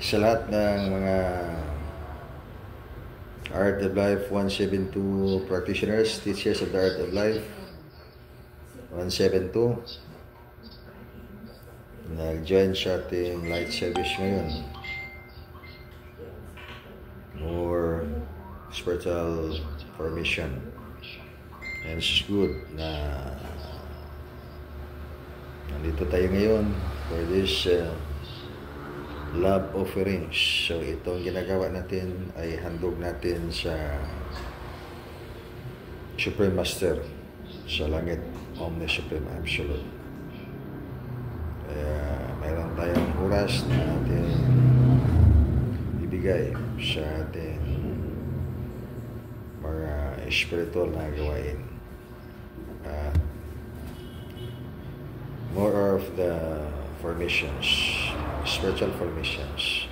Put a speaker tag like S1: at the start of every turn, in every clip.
S1: Sa lahat ng mga Art of Life 172 practitioners, teachers of the Art of Life 172, nag-join sa ating light service ngayon. More spiritual formation. And it's good na nandito tayo ngayon for this love offerings. So itong ginagawa natin ay handog natin sa Supreme Master sa langit, Omni Supreme Absolute. Kaya mayroon tayong oras na ating ibigay sa ating mga spiritual na gawain. More of the formations, spiritual formations.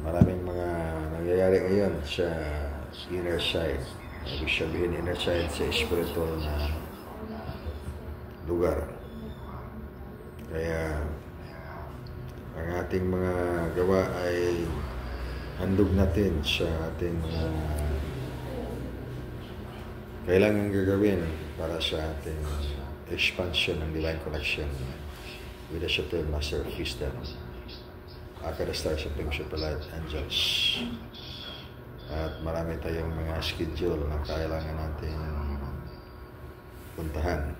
S1: Maraming mga nangyayari ngayon sa inner side. Ibig sabihin inner side sa spiritual na lugar. Kaya ang ating mga gawa ay handog natin sa ating mga kailangan gagawin para sa ating expansion ng divine connection with the Supreme Master of Wisdom, Akada Star Supreme Super Light Angels. At marami tayong mga schedule na kailangan natin puntahan.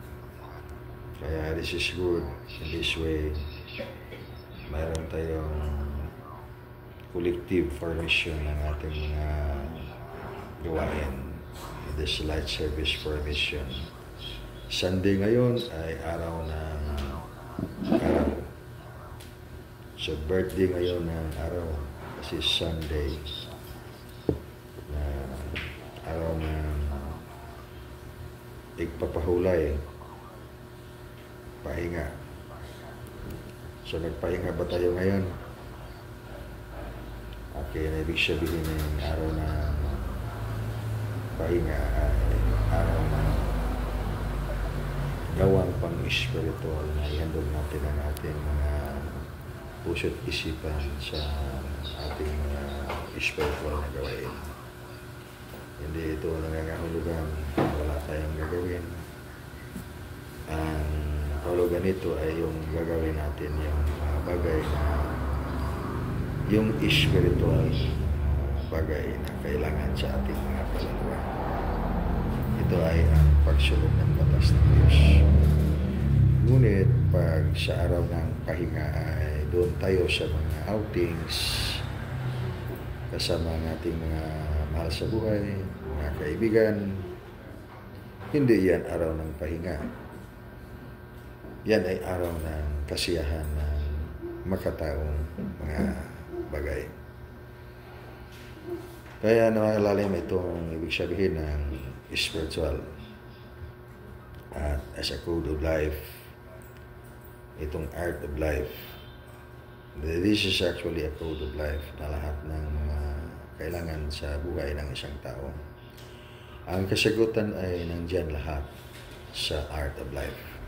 S1: Kaya this is good. In this way, mayroon tayong collective formation ng ating mga gawain in this light service formation. Sunday ngayon ay araw ng araw. So birthday ngayon ng araw kasi Sunday na araw ng igpapahulay, pahinga. So nagpahinga ba tayo ngayon? Okay, na ibig sabihin ng araw ng pahinga ay araw ng gawang pang-spiritual na ihandog natin ang ating mga puso't isipan sa ating mga spiritual na gawain. Hindi ito nangangahulugan, wala tayong gagawin. Ang kahulugan nito ay yung gagawin natin yung mga bagay na yung spiritual bagay na kailangan sa ating mga kaluluwa. Ito ay ang pagsunod ng batas ng Diyos. Ngunit pag sa araw ng pahinga ay doon tayo sa mga outings kasama ng ating mga mahal sa buhay, mga kaibigan. Hindi yan araw ng pahinga. Yan ay araw ng kasiyahan ng makataong mga bagay. Kaya namalalim itong ibig sabihin ng spiritual at as a code of life, itong art of life. This is actually a code of life na lahat ng mga kailangan sa buhay ng isang tao. Ang kasagutan ay nandyan lahat sa art of life.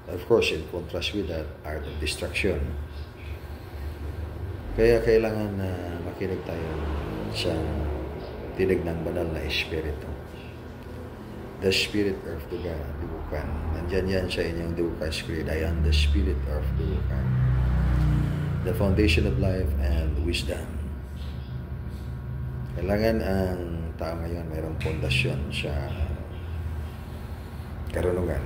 S1: Of course, in contrast with that, art of destruction. Kaya kailangan na makinig tayo sa tinig ng banal na espiritu. The spirit of Dubukan. Nandyan yan sa inyong Dubukan Creed. I am the spirit of Dubukan. The foundation of life and wisdom. Kailangan ang tao ngayon mayroong pundasyon sa karunungan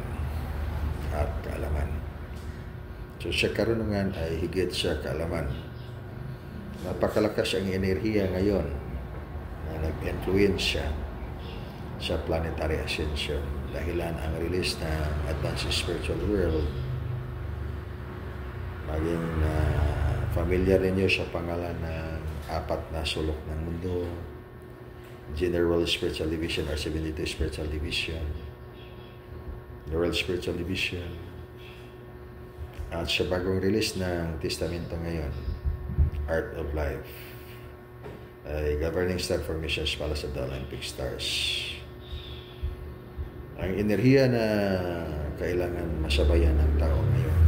S1: at kaalaman. So sa karunungan ay higit sa kaalaman. Napakalakas ang enerhiya ngayon na nag-influensya sa planetary ascension. Dahilan ang release ng Advanced Spiritual World. Maging familiar ninyo sa pangalan ng apat na sulok ng mundo. General Spiritual Division or 72 Spiritual Division. The World Spiritual Division. At sa bagong release ng testamento ngayon, Art of Life, ay Governing Star Formations Palace of the Olympic Stars. Ang enerhiya na kailangan masabayan ng tao ngayon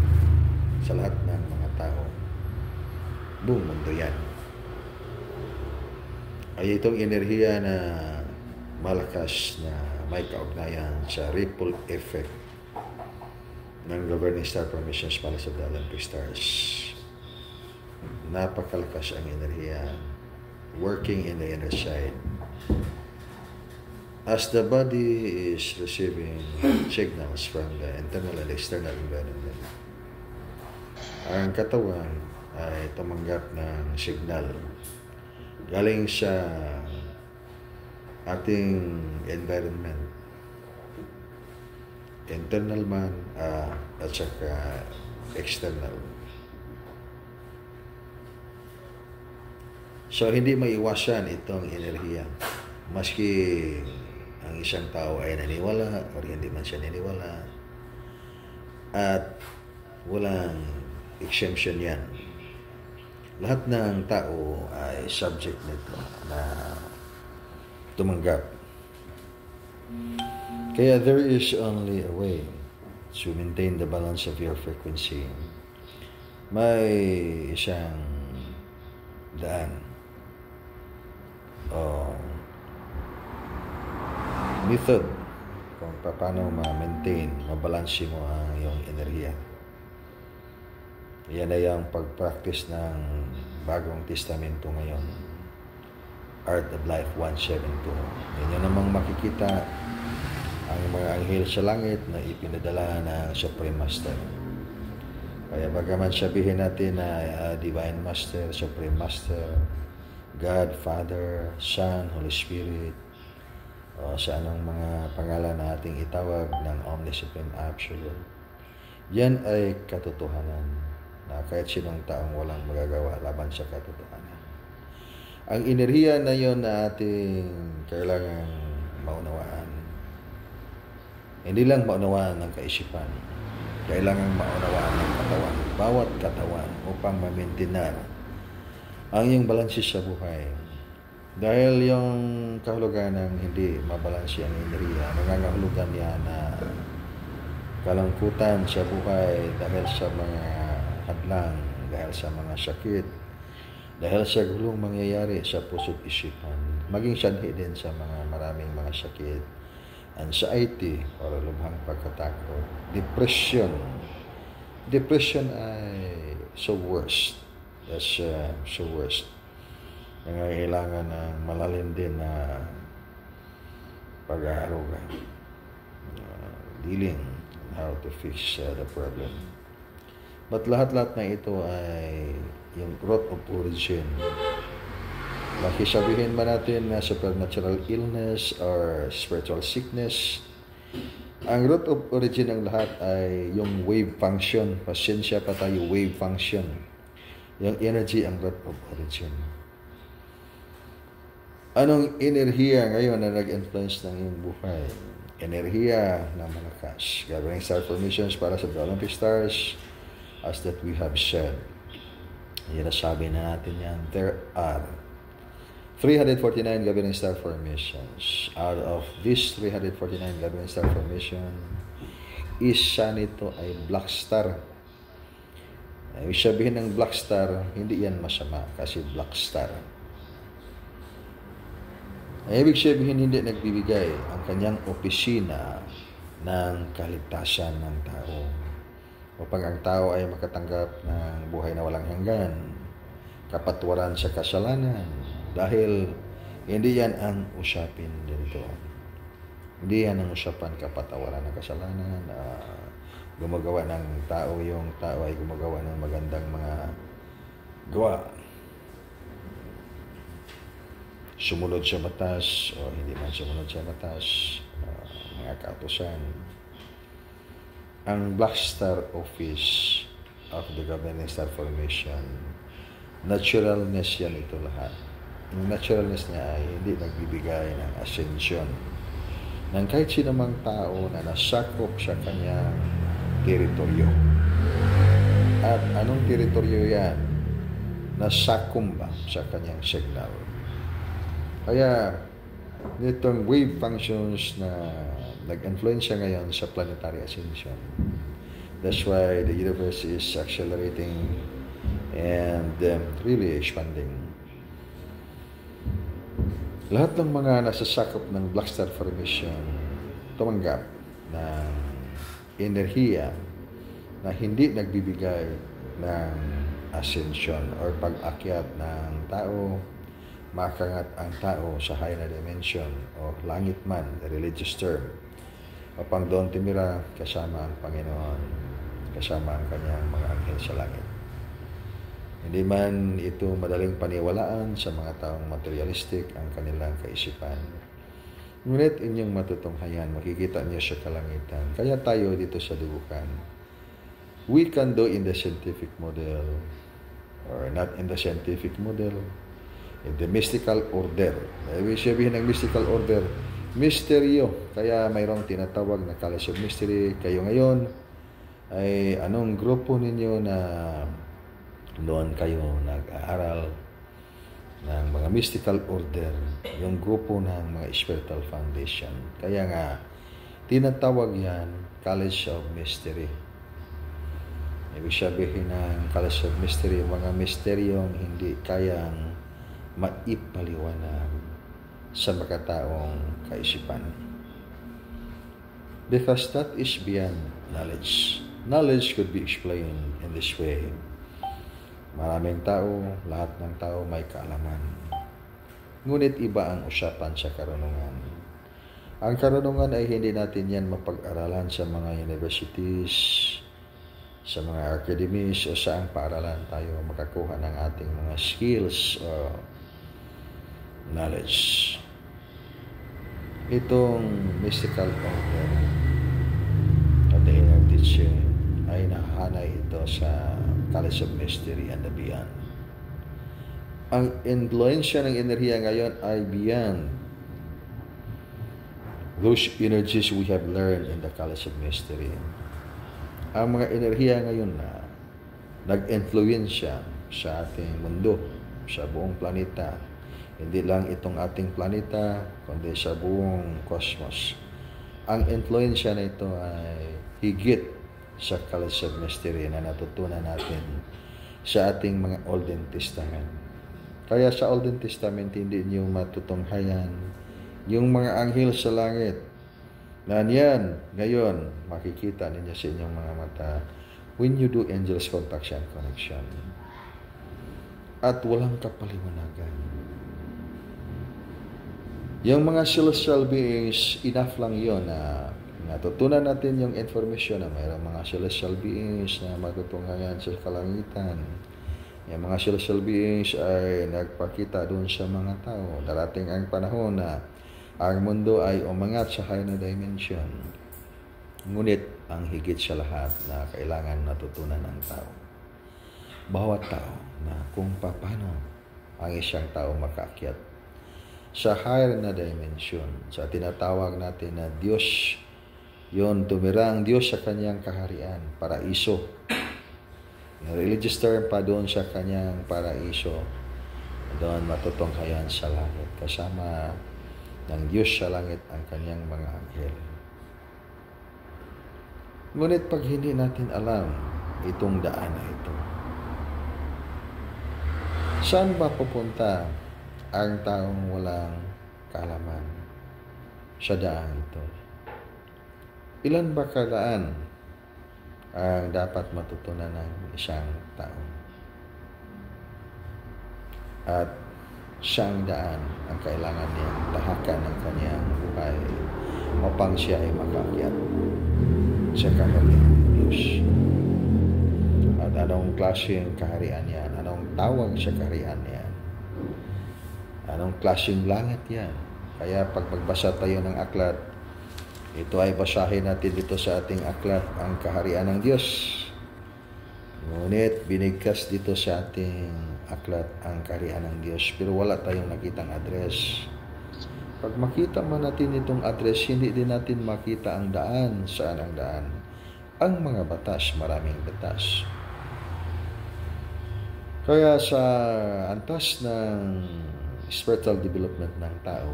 S1: sa lahat ng mga tao buong mundo yan. Ay itong enerhiya na malakas na may kaugnayan sa ripple effect ng governing star formations para sa the Olympic stars. Napakalakas ang enerhiya working in the inner side. As the body is receiving signals from the internal and external environment, ang katawan ay tumanggap ng signal galing sa ating environment, internal man at saka external. So hindi maiwasan itong enerhiya maski ang isang tao ay naniwala o hindi man siya naniwala, at walang exemption yan. Lahat ng tao ay subject nito na tumanggap. Kaya there is only a way to maintain the balance of your frequency. May isang daan o method kung paano ma-maintain, mabalansi mo ang iyong enerhiya. Yan ay ang pag-practice ng bagong testamento ngayon, Art of Life 172. Yan namang makikita ang mga anghel sa langit na ipinadala ng Supreme Master. Kaya bagaman sabihin natin na Divine Master, Supreme Master, God, Father, Son, Holy Spirit, o sa anong mga pangalan na ating itawag ng Omni-Supreme Absolute, yan ay katotohanan na kahit sinong taong walang magagawa laban sa katotohanan. Ang enerhiya na yon na ating kailangan maunawaan, hindi lang maunawaan ng kaisipan, kailangan maunawaan ng katawan, bawat katawan, upang ma-maintain ang iyong balanse sa buhay. Dahil yung kahulugan ng hindi mabalansi ang enerhiya, nangangahulugan niya na kalangkutan sa buhay dahil sa mga hadlang, dahil sa mga sakit, dahil sa gulong mangyayari sa puso't isipan, maging sanhi din sa mga maraming mga sakit, anxiety o lubhang pagkatakot, depression. Depression ay so worst. That's so worst. Nangangailangan ng malalim din na pag-aaruga, dealing on how to fix the problem. But lahat-lahat na ito ay yung root of origin. Makisabihin ba natin na supernatural illness or spiritual sickness, ang root of origin ng lahat ay yung wave function. Pasensya pa tayo, wave function. Yung energy ang root of origin. Anong enerhiya ngayon na nag-influence ng iyong buhay? Enerhiya na malakas. Governing star formations para sa Olympic stars, as that we have said. Yan nasabi na natin yan. There are 349 governing star formations. Out of these 349 governing star formation, isa nito ay black star. Ibig sabihin ng black star, hindi yan masama kasi black star. Ibig sabihin hindi nagbibigay ang kanyang opisina ng kaligtasan ng tao upang ang tao ay makatanggap ng buhay na walang hanggan, kapatawaran sa kasalanan, dahil hindi yan ang usapin dito. Hindi yan ang usapan kapatawaran ng kasalanan, gumagawa ng tao, yung tao ay gumagawa ng magandang mga gawa, sumunod sa batas o hindi man sumunod sa batas, mga kautusan. Ang Black Star Office of the Governing Star Formation, naturalness yan ito lahat. Yung naturalness niya ay hindi nagbibigay ng ascension ng kahit sinumang tao na nasakop sa kanyang teritoryo. At anong teritoryo yan? Nasakumba sa kanyang signal. Kaya, nitong wave functions na nag-influence ngayon sa planetary ascension. That's why the universe is accelerating and really expanding. Lahat ng mga nasasakop ng Black Star Formation tumanggap ng enerhiya na hindi nagbibigay ng ascension or pag-akyat ng tao, makangat ang tao sa higher na dimension o langit man, religious term, upang doon tumira kasama ang Panginoon, kasama ang kanyang mga anghel sa langit. Hindi man ito madaling paniwalaan sa mga taong materialistic ang kanilang kaisipan. Ngunit inyong matutunghayan, makikita niyo sa kalangitan. Kaya tayo dito sa dubukan, we can do in the scientific model, or not in the scientific model, in the mystical order. Ibig sabihin ng mystical order, misteryo. Kaya mayroong tinatawag na College of Mystery. Kayo ngayon ay anong grupo ninyo na doon kayo nag-aaral ng mga mystical order, yung grupo ng mga spiritual foundation. Kaya nga, tinatawag yan College of Mystery. Ibig sabihin ng College of Mystery, mga misteryong hindi kayang maipaliwanag sa makataong kaisipan. Because that is beyond knowledge. Knowledge could be explained in this way. Maraming tao, lahat ng tao may kaalaman. Ngunit iba ang usapan sa karunungan. Ang karunungan ay hindi natin yan mapag-aralan sa mga universities, sa mga academies, o saang paaralan tayo makakuha ng ating mga skills o knowledge. Itong mystical order of the inner teaching ay nahanay ito sa College of Mystery and the beyond. Ang influensya ng enerhiya ngayon ay beyond those energies we have learned in the College of Mystery. Ang mga enerhiya ngayon na nag-influensya sa ating mundo, sa buong planeta, hindi lang itong ating planeta, kundi sa buong cosmos. Ang influensya na ito ay higit sa College of Mystery na natutunan natin sa ating mga Olden Testament. Kaya sa Olden Testament, hindi niyo matutunghayan yung mga anghel sa langit na yan, ngayon, makikita ninyo sa inyong mga mata when you do angels contaction connection. At walang kapaliwanagan. Yung mga celestial beings, enough lang yon na natutunan natin yung information na mayroong mga celestial beings na matutunghayan sa kalangitan. Yung mga celestial beings ay nagpakita doon sa mga tao. Darating ang panahon na ang mundo ay umangat sa higher na dimension. Ngunit ang higit sa lahat na kailangan natutunan ng tao, bawat tao, na kung paano ang isang tao makaakyat sa higher na dimension, sa tinatawag natin na Diyos. Yon, tumira ang Diyos sa kanyang kaharian, paraiso. Yung religious term pa doon sa kanyang paraiso, doon matutunghayan sa langit. Kasama ng Diyos sa langit ang kanyang mga anghel. Ngunit pag hindi natin alam itong daan na ito, saan ba pupunta ang taong walang kaalaman sa daan ito? Ilan ba kadaan ang dapat matutunan ng isang tao? At siyang daan ang kailangan niyang tahakan ng kanyang buhay upang siya ay makaakyat sa kaharian ng Diyos. At anong klaseng kaharian yan? Anong tawag sa kaharian yan? Anong klaseng langit yan? Kaya pag magbasa tayo ng aklat, ito ay basahin natin dito sa ating aklat, ang kaharian ng Diyos. Ngunit binigkas dito sa ating aklat ang kaharian ng Diyos, pero wala tayong nakitang address. Pag makita man natin itong address, hindi din natin makita ang daan. Saan ang daan? Ang mga batas, maraming batas. Kaya sa antas ng spiritual development ng tao,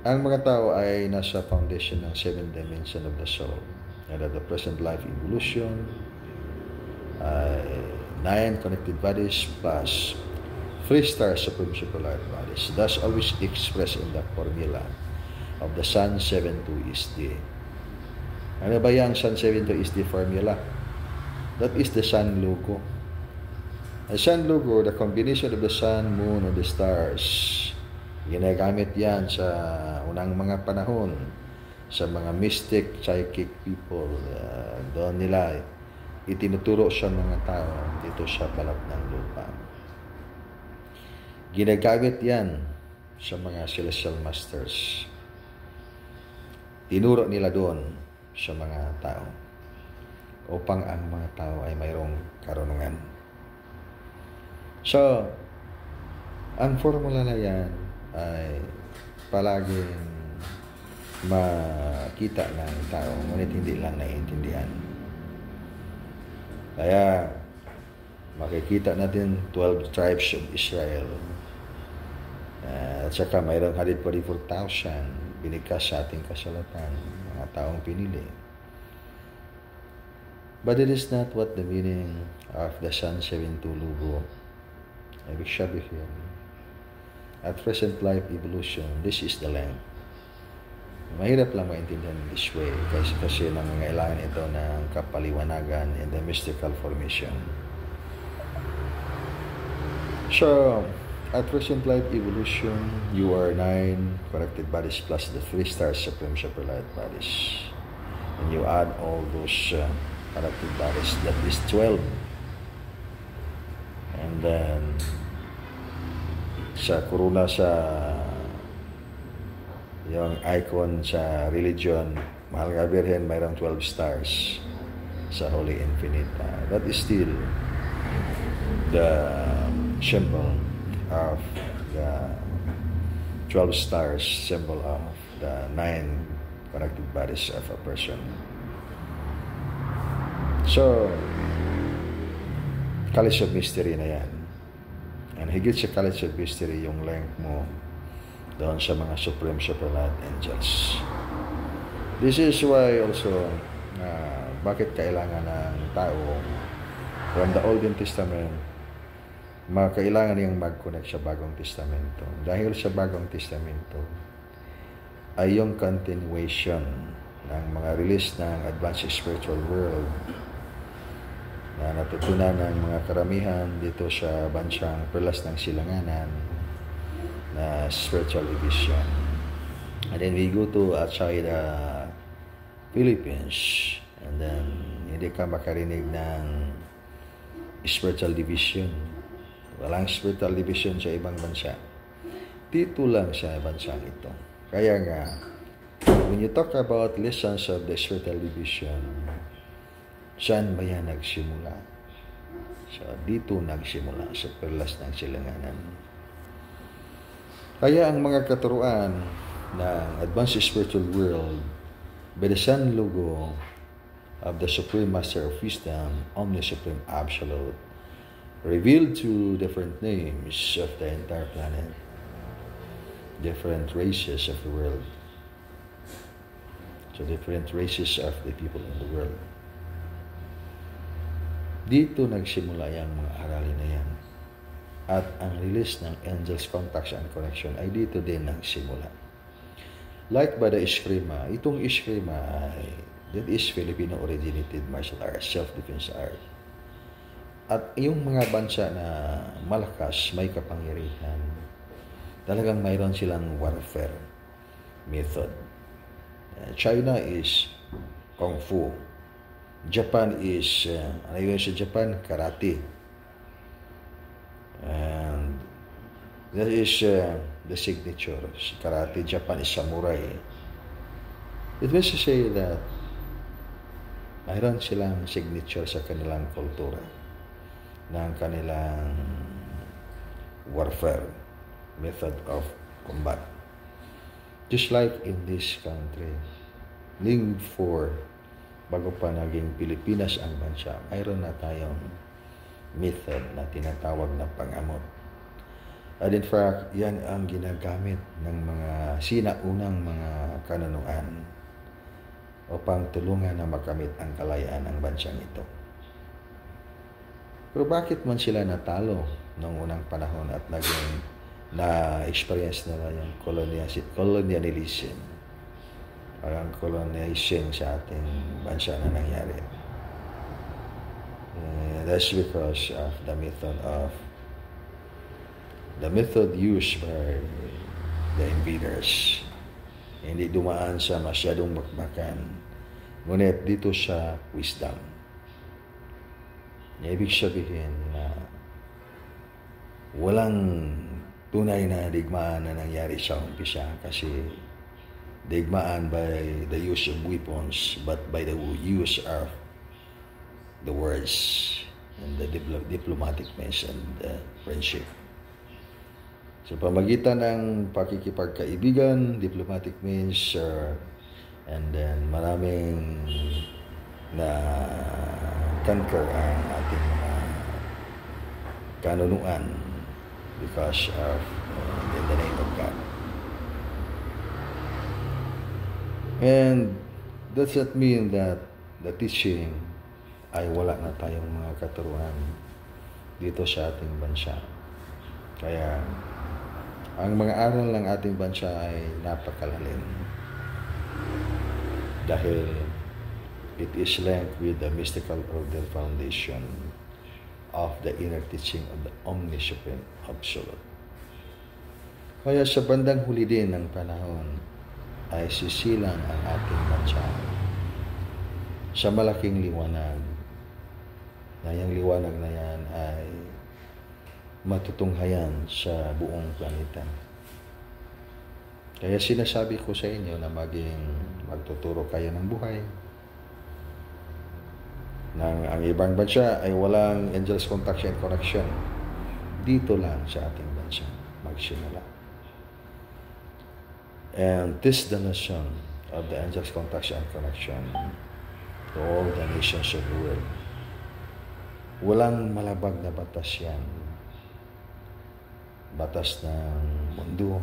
S1: ang mga tao ay nasa foundation ng 7 dimension of the soul. And at the present life evolution, 9 connected bodies plus 3 stars supreme superlight bodies. Thus always expressed in the formula of the Sun 72 SD. Ano ba yung Sun 72 SD formula? That is the Sun logo. The Sun logo, the combination of the Sun, Moon, and the stars. Ginagamit yan sa unang mga panahon sa mga mystic, psychic people. Doon nila itinuturo sa mga tao dito sa balat ng lupa. Ginagamit yan sa mga celestial masters. Tinuro nila doon sa mga tao upang ang mga tao ay mayroong karunungan. So, ang formula na yan ay palaging makita ng tao, ngunit hindi lang naiintindihan. Kaya, makikita natin 12 tribes of Israel. At saka mayroong 144,000 binigkas sa ating kasulatan, mga taong pinili. But it is not what the meaning of the Sun 72 logo. Ibig sabihin, at present life evolution, this is the length. Mahirap lang maintindihan this way kasi nangangailangan ito ng kapaliwanagan in the mystical formation. So, at present life evolution, you are 9 connected bodies plus the 3 stars supreme superlight bodies. And you add all those connected bodies, that is 12. And then, sa kuruna sa yung icon sa religion, Mahal nga Birhen, mayroong 12 stars sa Holy Infinite. That is still the symbol of the 12 stars, symbol of the 9 connected bodies of a person. So, College of Mystery na yan. And higit sa College of Mystery, yung length mo doon sa mga Supreme Superlight Angels. This is why also, bakit kailangan ng tao from the Old Testament, kailangan niyang mag-connect sa Bagong Testamento. Dahil sa Bagong Testamento ay yung continuation ng mga release ng Advanced Spiritual World na natutunan ng mga karamihan dito sa bansang Perlas ng Silanganan na spiritual division. And then we go to outside Philippines, and then hindi ka makarinig ng spiritual division. Walang spiritual division sa ibang bansa. Dito lang sa bansang ito. Kaya nga, when you talk about lessons of the spiritual division, saan ba yan nagsimula? So, dito nagsimula sa Perlas ng Silanganan. Kaya ang mga katuruan ng Advanced Spiritual World by the Sun logo of the Supreme Master of Wisdom, Omni-Supreme Absolute, revealed to different names of the entire planet, different races of the world, so different races of the people in the world. Dito nagsimula yung mga aralin na yan. At ang release ng Angels Contacts and Connection ay dito din nagsimula. Like by the Eskrima, itong Eskrima ay that is Filipino-originated martial arts, self-defense art. At yung mga bansa na malakas, may kapangyarihan, talagang mayroon silang warfare method. China is Kung Fu. Japan is, ano yun sa Japan? Karate. And that is the signature. Karate, Japan is samurai. It means to say that mayroon silang signature sa kanilang kultura ng kanilang warfare method of combat. Just like in this country, Ling 4, bago pa naging Pilipinas ang bansa, mayroon na tayong method na tinatawag na pangamot. At in fact, yan ang ginagamit ng mga sinaunang mga kanunuan upang tulungan na makamit ang kalayaan ng bansang ito. Pero bakit man sila natalo noong unang panahon at naging na-experience nila yung colonialism o yung colonization sa ating bansa na nangyari? That's because of the method used by the invaders. Hindi dumaan sa masyadong bakbakan, ngunit dito sa wisdom. Ibig sabihin na walang tunay na digmaan na nangyari sa umpisa kasi digmaan by the use of weapons but by the use of the words and the diplomatic means and friendship. So pamagitan ng pakikipagkaibigan, diplomatic means, and then maraming na conquer ang ating mga kanunuan because of in the name of God. And does that mean that the teaching ay wala na tayong mga katuruan dito sa ating bansa? Kaya ang mga aral ng ating bansa ay napakalalim dahil it is linked with the mystical order foundation of the inner teaching of the omniscient absolute. Kaya sa bandang huli din ng panahon ay sisilang ang ating bansa sa malaking liwanag na yung liwanag na yan ay matutunghayan sa buong planeta. Kaya sinasabi ko sa inyo na magtuturo kayo ng buhay. Ang ibang bansa ay walang angels contact and connection. Dito lang sa ating bansa magsimula. And this is the lesson of the angels contact and connection to all the nations of the world. Walang malabag na batas yan. Batas ng mundo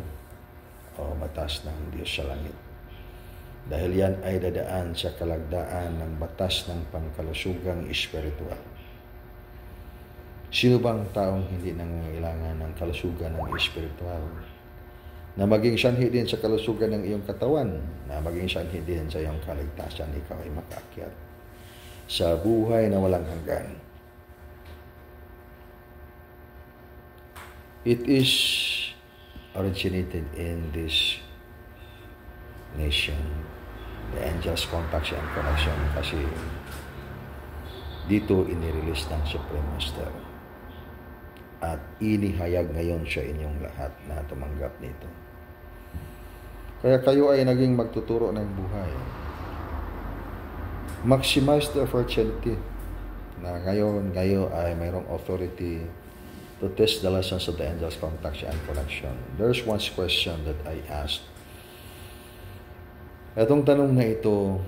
S1: o batas ng Diyos sa langit. Dahil yan ay dadaan sa kalagdaan ng batas ng pangkalusugang espiritual. Sino bang taong hindi nangangailangan ng kalusugan ng espiritual? Na maging sanhi din sa kalusugan ng iyong katawan, na maging sanhi din sa iyong kaligtasan, ikaw ay makaakyat sa buhay na walang hanggan. It is originated in this nation, the angels contact and connection, kasi dito inirelease ng Supreme Master at inihayag ngayon sa inyong lahat na tumanggap nito. Kaya kayo ay naging magtuturo ng buhay. Maximize the opportunity na ngayon ay mayroong authority to test the lessons of the angels contact and connection. There's one question that I asked. Itong tanong na ito,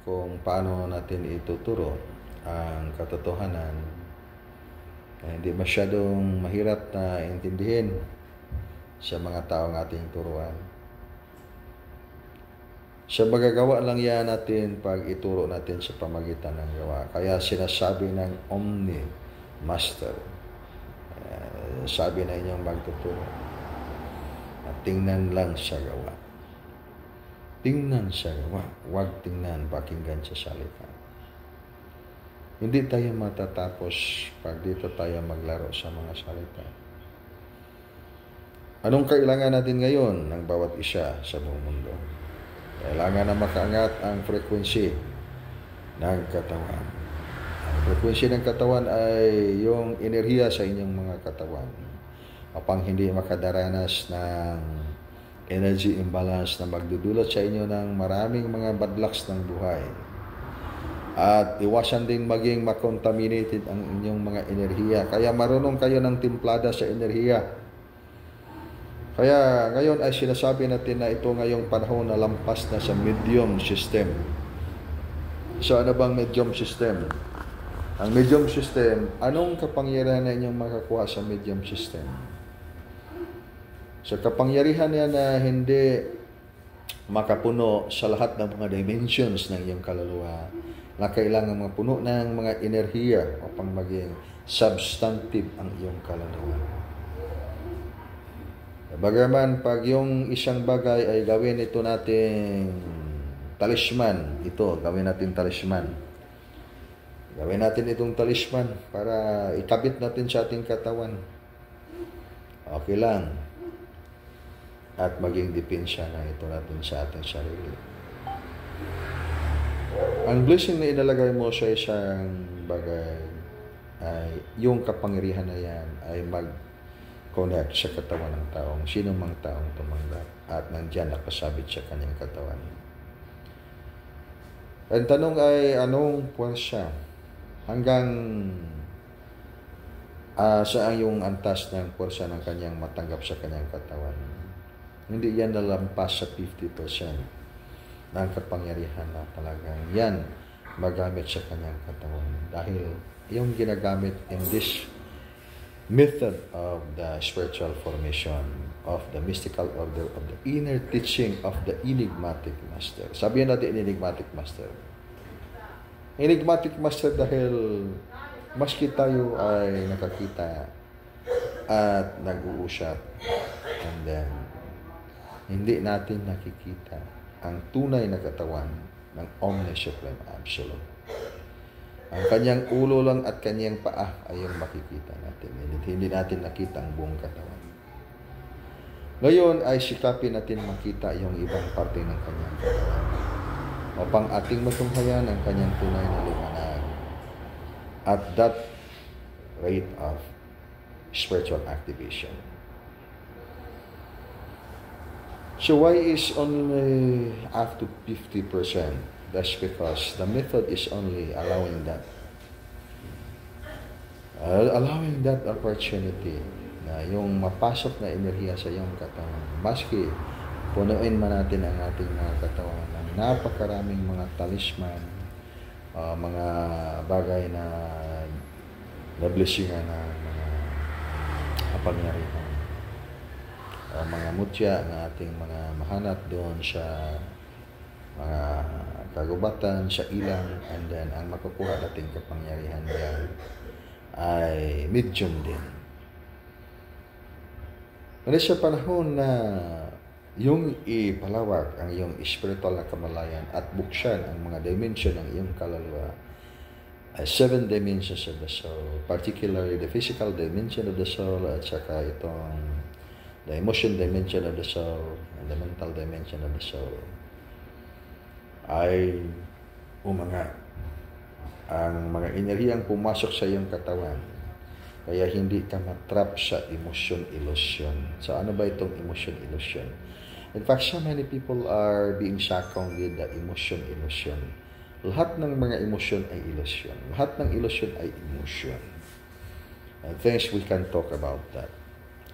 S1: kung paano natin ituturo ang katotohanan, hindi masyadong mahirap na intindihin sa mga taong ating turuan. Sa magagawa lang yan natin pag ituro natin sa pamagitan ng gawa. Kaya sinasabi ng Omni Master, sabi na inyong magtuturo, at tingnan lang sa gawa. Tingnan sa gawa, huwag tingnan, pakinggan sa salita. Hindi tayo matatapos pag dito tayo maglaro sa mga salita. Anong kailangan natin ngayon ng bawat isa sa buong mundo? Kailangan na makaangat ang frequency ng katawan. Ang frequency ng katawan ay yung enerhiya sa inyong mga katawan. Upang hindi makadaranas ng energy imbalance na magdudulot sa inyo ng maraming mga bad lucks ng buhay. At iwasan din maging makontaminated ang inyong mga enerhiya. Kaya marunong kayo ng timplada sa enerhiya. Kaya ngayon ay sinasabi natin na ito ngayong panahon na lampas na sa medium system. So ano bang medium system? Ang medium system, anong kapangyarihan na inyong makakuha sa medium system? So kapangyarihan yan na hindi makapuno sa lahat ng mga dimensions ng iyong kaluluwa, na kailangan mapuno ng mga enerhiya upang maging substantive ang iyong kaluluwa. Bagaman pag yung isang bagay ay gawin ito nating talisman, ito, gawin natin talisman. Gawin natin itong talisman para ikabit natin sa ating katawan. Okay lang. At maging dipensya na ito natin sa ating sarili. Ang blessing na inalagay mo sa isang bagay ay yung kapangyarihan na yan ay mag-connect sa katawan ng taong sino mang taong tumanggap at nandyan nakasabit sa kanyang katawan. Ang tanong ay anong puwersa hanggang saan yung antas ng puwersa ng kanyang matanggap sa kanyang katawan. Hindi yan nalampas sa 50% ng kapangyarihan na talagang yan magamit sa kanyang katawan. Dahil yung ginagamit in this method of the spiritual formation of the mystical order of the inner teaching of the enigmatic master. Sabihin natin enigmatic master. Enigmatic master dahil maski tayo ay nakakita at nag-uusap and then hindi natin nakikita ang tunay na katawan ng Omni Supreme Absolute. Ang kanyang ulo lang at kanyang paa ay yung makikita natin. Hindi natin nakita ang buong katawan. Ngayon ay sikapin natin makita yung ibang parte ng kanyang katawan upang ating matunghayan ang kanyang tunay na liwanag at that rate of spiritual activation. So why is only up to 50%? That's because the method is only allowing that. Allowing that opportunity na yung mapasok na enerhiya sa iyong katawan. Maski punuin man natin ang ating mga katawan ng napakaraming mga talisman, mga bagay na blessingan na mga kapangyarihan. Mga mutya ng ating mga mahanap doon sa mga kagubatan, sa ilang, and then ang makukuha nating kapangyarihan yan ay medium din. Ngunit sa panahon na yung ipalawak ang iyong spiritual na kamalayan at buksan ang mga dimension ng iyong kaluluwa, 7 dimensions of the soul, particularly the physical dimension of the soul at saka itong the emotion dimension of the soul and the mental dimension of the soul ay umangat ang mga enerhiyang pumasok sa iyong katawan kaya hindi ka matrap sa emotion illusion. So ano ba itong emotion illusion? In fact, so many people are being shackled with the emotion illusion. Lahat ng mga emotion ay illusion. Lahat ng illusion ay emotion. And things we can talk about that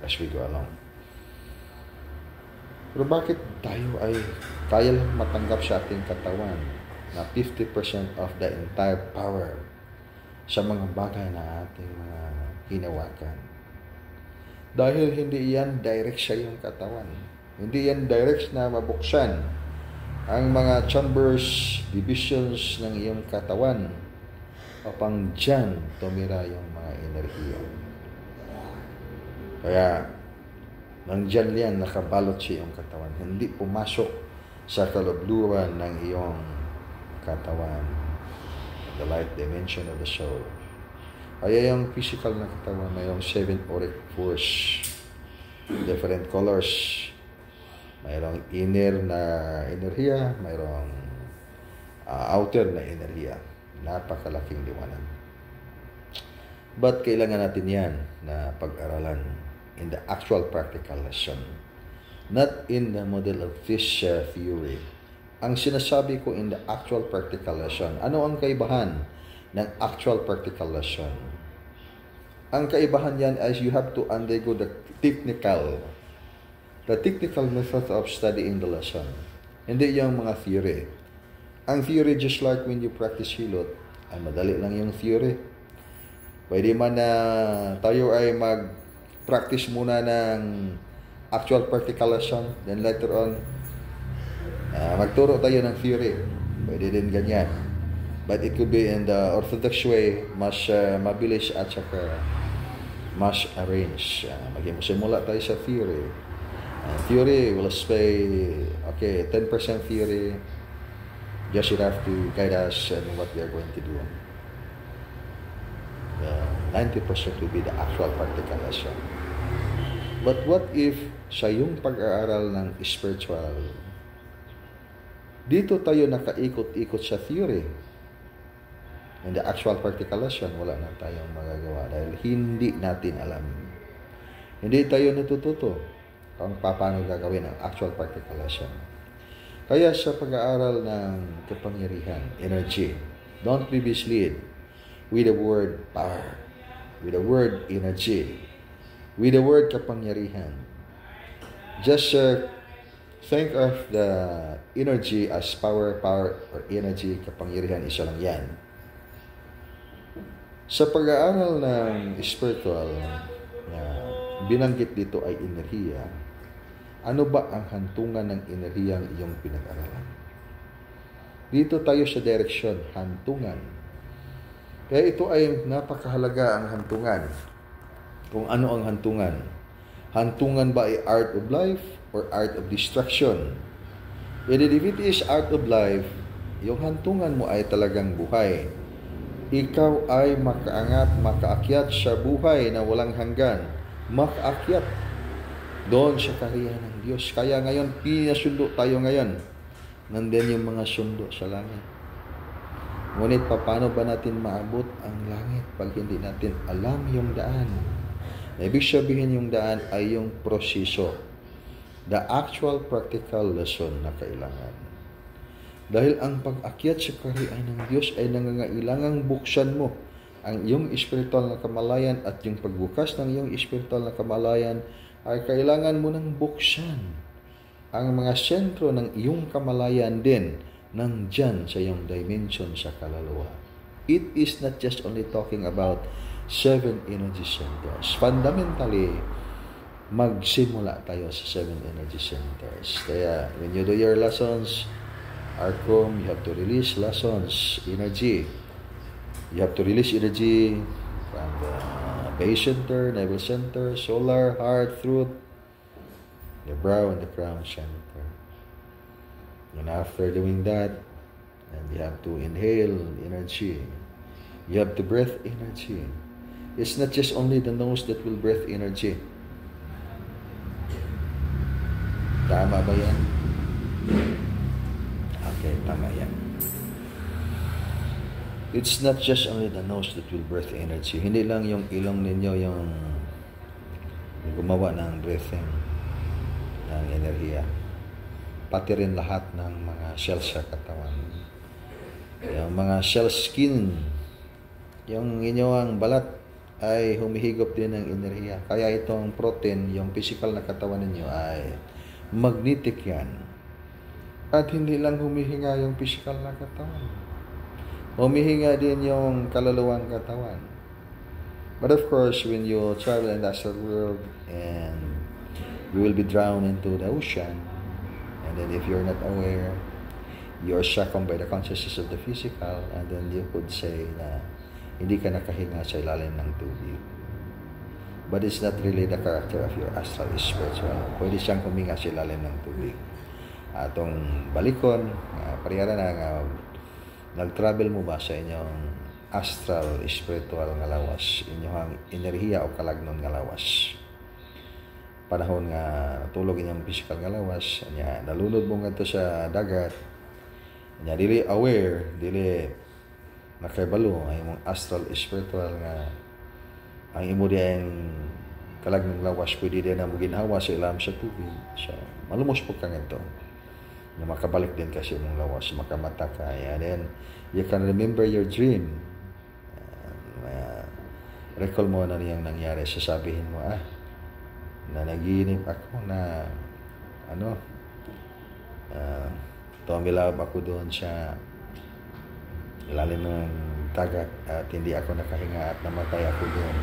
S1: as we go along. Pero bakit tayo ay kaya lang matanggap sa ating katawan na 50% of the entire power sa mga bagay na ating mga hinawakan? Dahil hindi yan direct sa iyong katawan. Hindi yan direct na mabuksan ang mga chambers, divisions ng iyong katawan upang dyan tumira yung mga enerhiya. Kaya nandyan yan, nakabalot sa iyong katawan. Hindi pumasok sa kalubluran ng iyong katawan. The light dimension of the soul. Kaya yung physical na katawan, mayroong 7 auric force. Different colors. Mayroong inner na enerhiya, mayroong outer na enerhiya. Napakalaking liwanag. But kailangan natin yan na pag-aralan in the actual practical lesson, not in the model of this theory. Ang sinasabi ko in the actual practical lesson, ano ang kaibahan ng actual practical lesson? Ang kaibahan yan is you have to undergo the technical method of studying the lesson. Hindi yung mga theory. Ang theory, just like when you practice hilot, ay madali lang yung theory. Pwede man na tayo ay practice muna ng actual practical lesson, then later on magturo tayo ng theory. Pwede din ganyan. But it could be in the Orthodox way, mas mabilis at saka mas arrange. Magsimula tayo sa theory. Theory will say, okay, 10% theory, just should have to guide us in what we are going to do. 90% will be the actual practical lesson. But what if sa yung pag-aaral ng spiritual, dito tayo nakaikot-ikot sa theory, and the actual practical lesson, wala na tayong magagawa dahil hindi natin alam. Hindi tayo natututo kung paano gagawin ang actual practical lesson. Kaya sa pag-aaral ng kapangyarihan, energy, don't be misled with the word power, with the word energy, with the word kapangyarihan. Just think of the energy as power or energy, kapangyarihan, isa lang yan. Sa pag-aaral ng spiritual na binanggit dito ay enerhiya, ano ba ang hantungan ng enerhiyang iyong pinag-aralan? Dito tayo sa direksyon, hantungan. Kaya ito ay napakahalaga ang hantungan. Kung ano ang hantungan? Hantungan ba ay art of life or art of destruction? If it is art of life, yung hantungan mo ay talagang buhay. Ikaw ay makaangat, makaakyat sa buhay na walang hanggan. Makaakyat doon sa kaharian ng Diyos. Kaya ngayon, pinasundo tayo ngayon. Nandun yung mga sundo sa langit. Ngunit, paano ba natin maabot ang langit pag hindi natin alam yung daan? Ibig sabihin yung daan ay yung proseso. The actual practical lesson na kailangan. Dahil ang pag-akyat sa kaharian ng Diyos ay nangangailangang buksan mo ang iyong espiritual na kamalayan at yung pagbukas ng iyong espiritual na kamalayan ay kailangan mo ng buksan ang mga sentro ng iyong kamalayan din nandyan sa iyong dimension sa kaluluwa. It is not just only talking about 7 energy centers. Fundamentally, magsimula tayo sa 7 energy centers. Kaya, when you do your lessons, Arcom, you have to release lessons, energy. You have to release energy from the base center, navel center, solar, heart, throat, the brow, and the crown center. And after doing that, and you have to inhale energy. You have to breathe energy. It's not just only the nose that will breathe energy. Tama ba yan? Okay, tama yan. It's not just only the nose that will breathe energy. Hindi lang yung ilong ninyo yung gumawa ng breathing ng enerhiya. Pati rin lahat ng mga cells sa katawan. Yung mga cell skin, yung inyong balat ay humihigop din ng enerhiya. Kaya itong protein, yung physical na katawan ninyo ay magnetic yan. At hindi lang humihinga yung physical na katawan. Humihinga din yung kaluluwang katawan. But of course, when you travel in the astral world and you will be drowned into the ocean, and then if you're not aware, you are succumbed by the consciousness of the physical, and then you could say na hindi ka nakahinga sa ilalim ng tubig. But it's not really the character of your astral spiritual. Pwede siyang huminga sa ilalim ng tubig. Atong balikon, parehara na nag-travel mo ba sa inyong astral, spiritual nga lawas, inyong enerhiya o kalagnon nga lawas? Panahon nga natulog inyong physical nga lawas, nalunod mo nga ito sa dagat, dili aware, dili nakaibalo ang imong astral, spiritual nga ang imo diyang kalagnon lawas, pwede din na maginhawa sa ilam sa tubig. So, malumos po ka nga ito. Na makabalik din kasi mong lawas, makamata ka. And then, you can remember your dream. Recall mo na niyang nangyari. Sasabihin mo, na naginip ako na, tumilab ako doon sa ilalim ng dagat at hindi ako nakahinga at namatay ako doon.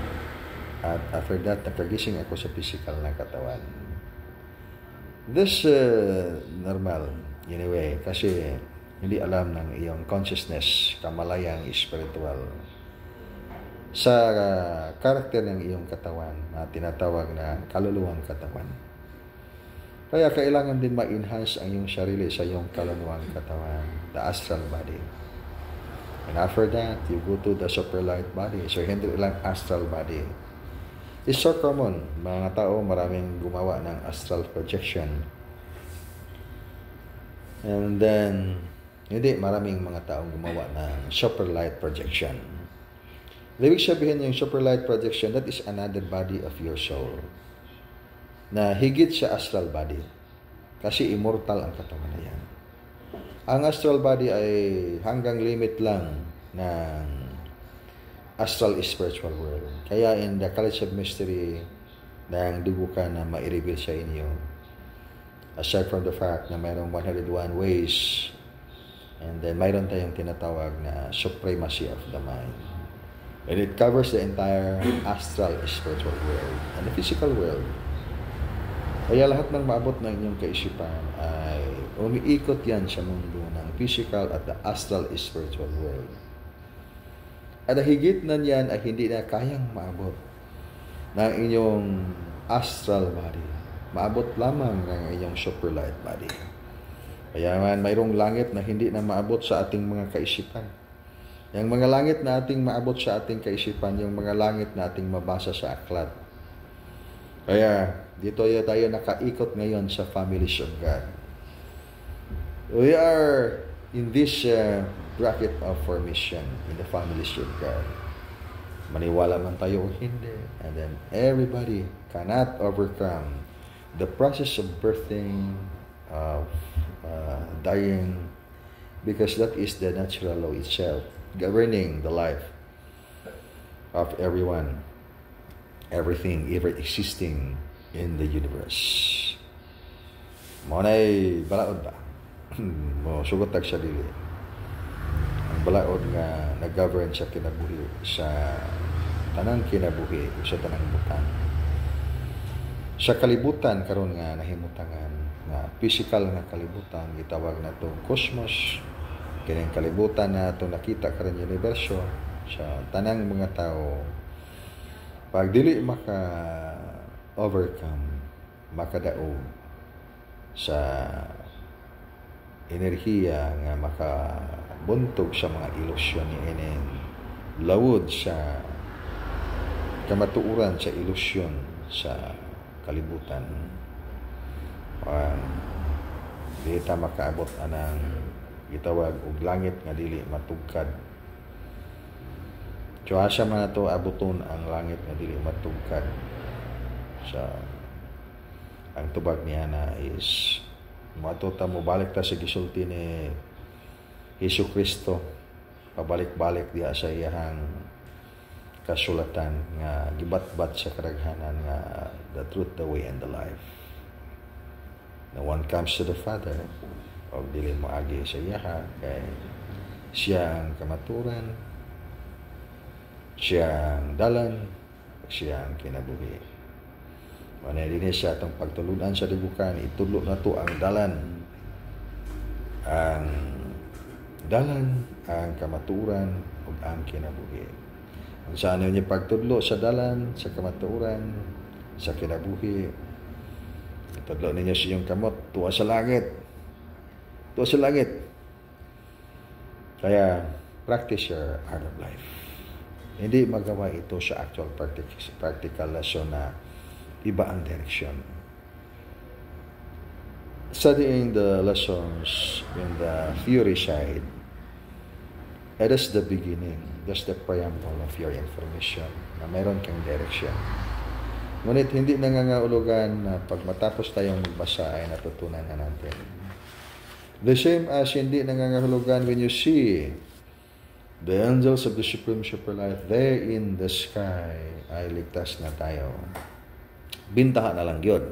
S1: At after that, nakagising ako sa physical na katawan. This normal anyway kasi hindi alam ng iyong consciousness, kamalayang spiritual sa karakter ng iyong katawan na tinatawag na kaluluwang katawan. Kaya kailangan din ma-enhance ang iyong sarili sa iyong kaluluwang katawan, the astral body. And after that, you go to the super light body. So, hindi lang astral body. It's so common. Mga tao, maraming gumawa ng astral projection. And then, hindi, maraming mga taong gumawa ng super light projection. Ibig sabihin yung super light projection, that is another body of your soul. Na higit sa astral body. Kasi immortal ang katawan na yan. Ang astral body ay hanggang limit lang ng astral spiritual world. Kaya in the College of Mystery, nang dugo ka na ma-reveal sa inyo, aside from the fact na mayroong 101 ways, and then mayroon tayong tinatawag na supremacy of the mind. And it covers the entire astral spiritual world and the physical world. Kaya lahat ng maabot ng inyong kaisipan ay umiikot yan sa mundo ng physical at the astral spiritual world. At higit na yan ay hindi na kayang maabot ng inyong astral body. Maabot lamang ng inyong super light body. Kaya man, mayroong langit na hindi na maabot sa ating mga kaisipan. Yung mga langit na ating maabot sa ating kaisipan, yung mga langit na ating mabasa sa aklat. Kaya, dito tayo nakaikot ngayon sa families of God. We are in this bracket of formation in the families of God. Maniwala man tayo o hindi. And then, everybody cannot overcome the process of birthing, of dying, because that is the natural law itself, governing the life of everyone, everything ever existing in the universe. Maunay balaod ba? Mo sugotag sa dili. Ang balaod nga nag-govern sa kinabuhi, sa tanang kinabuhi, sa tanang butang. Sa kalibutan karon nga nahimutangan nga physical nga kalibutan gitawag na to cosmos. Kining kalibutan na ito nakita karon universo sa tanang mga tao. Pag dili maka overcome, makadaog sa enerhiya nga makabuntog sa mga ilusyon ni ining lawod sa kamatuuran sa ilusyon sa kalibutan. Di ta makaabot anang gitawag og langit nga dili matugkad. So asa man nato abuton ang langit nga dili matugkad. Sa ang tubag niya na is matuta mo balik ta sa gisulti ni Hesus Kristo, pabalik-balik diha sa iyang kasulatan nga gibatbat sa kadaghanan nga the truth, the way, and the life. No one comes to the Father o dili mo agi sa iya kay siya ang kamaturan, siya ang dalan, siya ang kinabuhi. Manay din siya itong pagtulunan sa libukan, itulo na to ang dalan, ang kamaturan, ug ang kinabuhi. Kung saan niya pagtudlo sa dalan, sa kamaturan, sa kinabuhi, itudlo ninyo siyang kamot, tuwa sa langit. Tuwa sa langit. Kaya, practice your art of life. Hindi magawa ito sa actual practical lesson na iba ang direction. Studying the lessons in the theory side, it is the beginning. That's the preamble of your information na mayroon kang direction. Ngunit hindi nangangahulugan na pag matapos tayong magbasa ay natutunan na natin. The same as hindi nangangahulugan when you see the angels of the Supreme Super Life there in the sky ay ligtas na tayo. Bintaha na lang yun.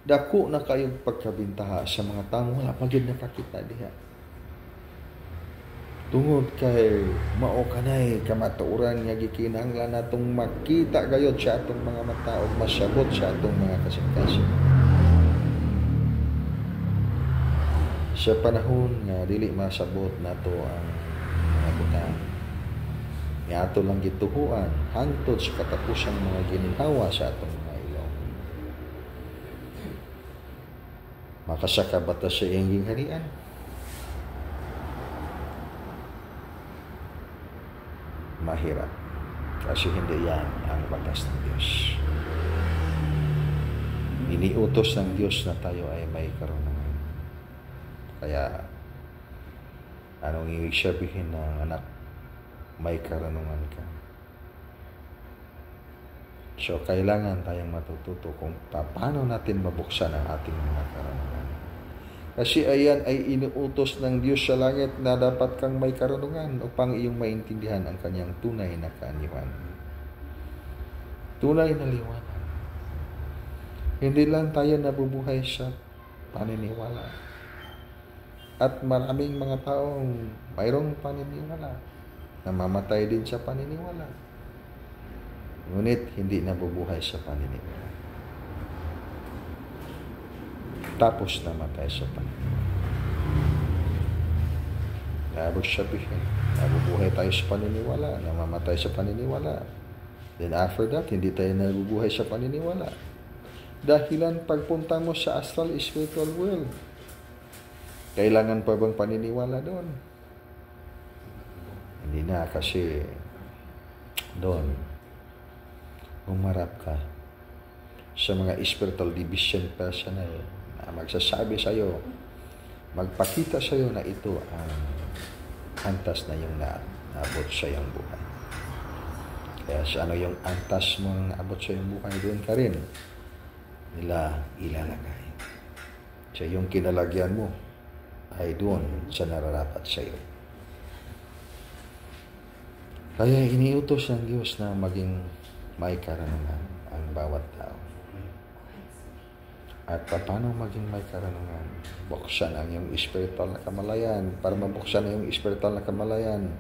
S1: Dako na kayong pagkabintaha sa mga taong wala pa yun nakakita diha. Tungod kay mao kanay kamatuoran nga gikinahanglan natong makita gayud sa atong mga mata ug masabot sa atong mga kasing-kasing. sa panahon nga dili masabot nato ang mga butang. Ato lang gituhuan hangtod sa katapusang mga gininhawa sa atong mga ilong. Makasaka ba ta sa iyang gingharian? Mahirap. Kasi hindi yan ang batas ng Diyos. Iniutos ng Diyos na tayo ay may karunungan. Kaya, anong ibig sabihin ng anak, may karunungan ka? So, kailangan tayong matututo kung paano natin mabuksan ang ating mga karunungan. Kasi ayan ay inuutos ng Diyos sa langit na dapat kang may karunungan upang iyong maintindihan ang kanyang tunay na kaanyuan. Tunay na liwanag. Hindi lang tayo nabubuhay sa paniniwala. At maraming mga taong mayroong paniniwala, namamatay din sa paniniwala. Ngunit hindi nabubuhay sa paniniwala. Tapos namatay sa paniniwala. Ibig sabihin, nabubuhay tayo sa paniniwala, namamatay sa paniniwala. Then after that, hindi tayo nabubuhay sa paniniwala. Dahilan pagpunta mo sa astral spiritual world. Kailangan pa bang paniniwala doon? Hindi na, kasi doon, umarap ka sa mga spiritual division personnel na magsasabi sa iyo, magpakita sa iyo na ito ang antas na yung naabot sa iyong buhay. Kaya sa ano yung antas mo naabot sa iyong buhay, doon ka rin nila ilalagay. So yung kinalagyan mo ay doon sa nararapat sa iyo. Kaya iniutos ng Diyos na maging may karunungan ang bawat tao. At paano maging may karunungan? Buksan ang iyong spiritual na kamalayan. Para mabuksan ang iyong spiritual na kamalayan,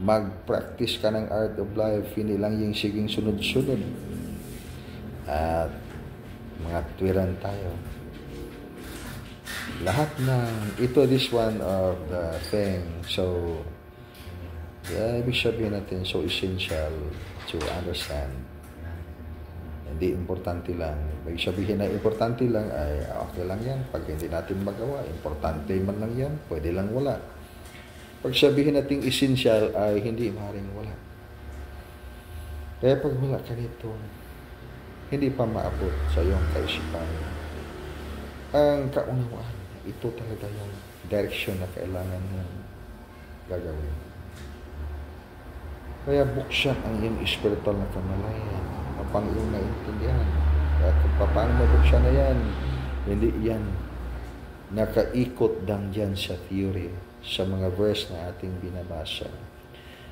S1: mag-practice ka ng art of life, hindi lang yung siging sunod-sunod. At mga tuwiran tayo. Lahat ng ito, this one of the thing, so ibig sabihin natin, so essential to understand. Hindi importante lang. Ibig sabihin na importante lang ay okay lang yan. Pag hindi natin magawa, importante man lang yan, pwede lang wala. Pag sabihin natin essential ay hindi maaaring wala. Kaya pag wala ka nito, hindi pa maabot sa iyong kaisipan ang kaunawaan. Ito talaga yung direction na kailangan mo gagawin. Kaya buksan ang iyong spiritual na kamalayan upang iyong naintindihan. Kaya kung paano mabuksan na yan, hindi yan nakaikot lang dyan sa theory, sa mga verse na ating binabasa,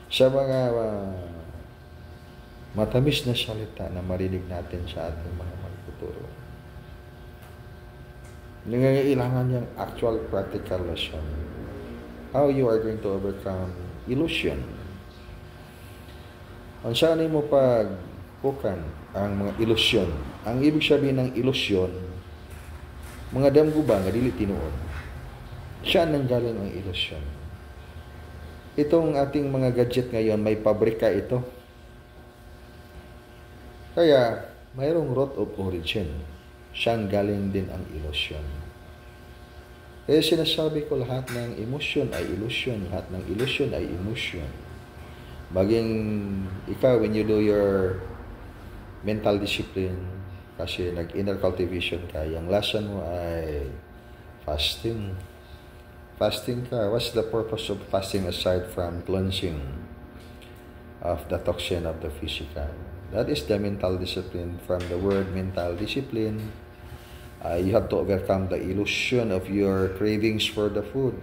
S1: sa mga matamis na salita na marinig natin sa ating mga magtuturo. Nangangailangan yung actual practical lesson. How you are going to overcome illusion. Ang saan mo pagpukan ang mga ilusyon. Ang ibig sabihin ng ilusyon, mga damguba nga dili tinuod. Saan nanggaling ang ilusyon? Itong ating mga gadget ngayon, may pabrika ito. Kaya, mayroong root of origin. Siyang galing din ang ilusyon. Kaya sinasabi ko, lahat ng emosyon ay ilusyon. Lahat ng ilusyon ay emotion. Baging ikaw, when you do your mental discipline, kasi nag-inner cultivation ka, yung lesson mo ay fasting. Fasting ka. What's the purpose of fasting aside from cleansing of the toxin of the physical? That is the mental discipline. From the word mental discipline, you have to overcome the illusion of your cravings for the food.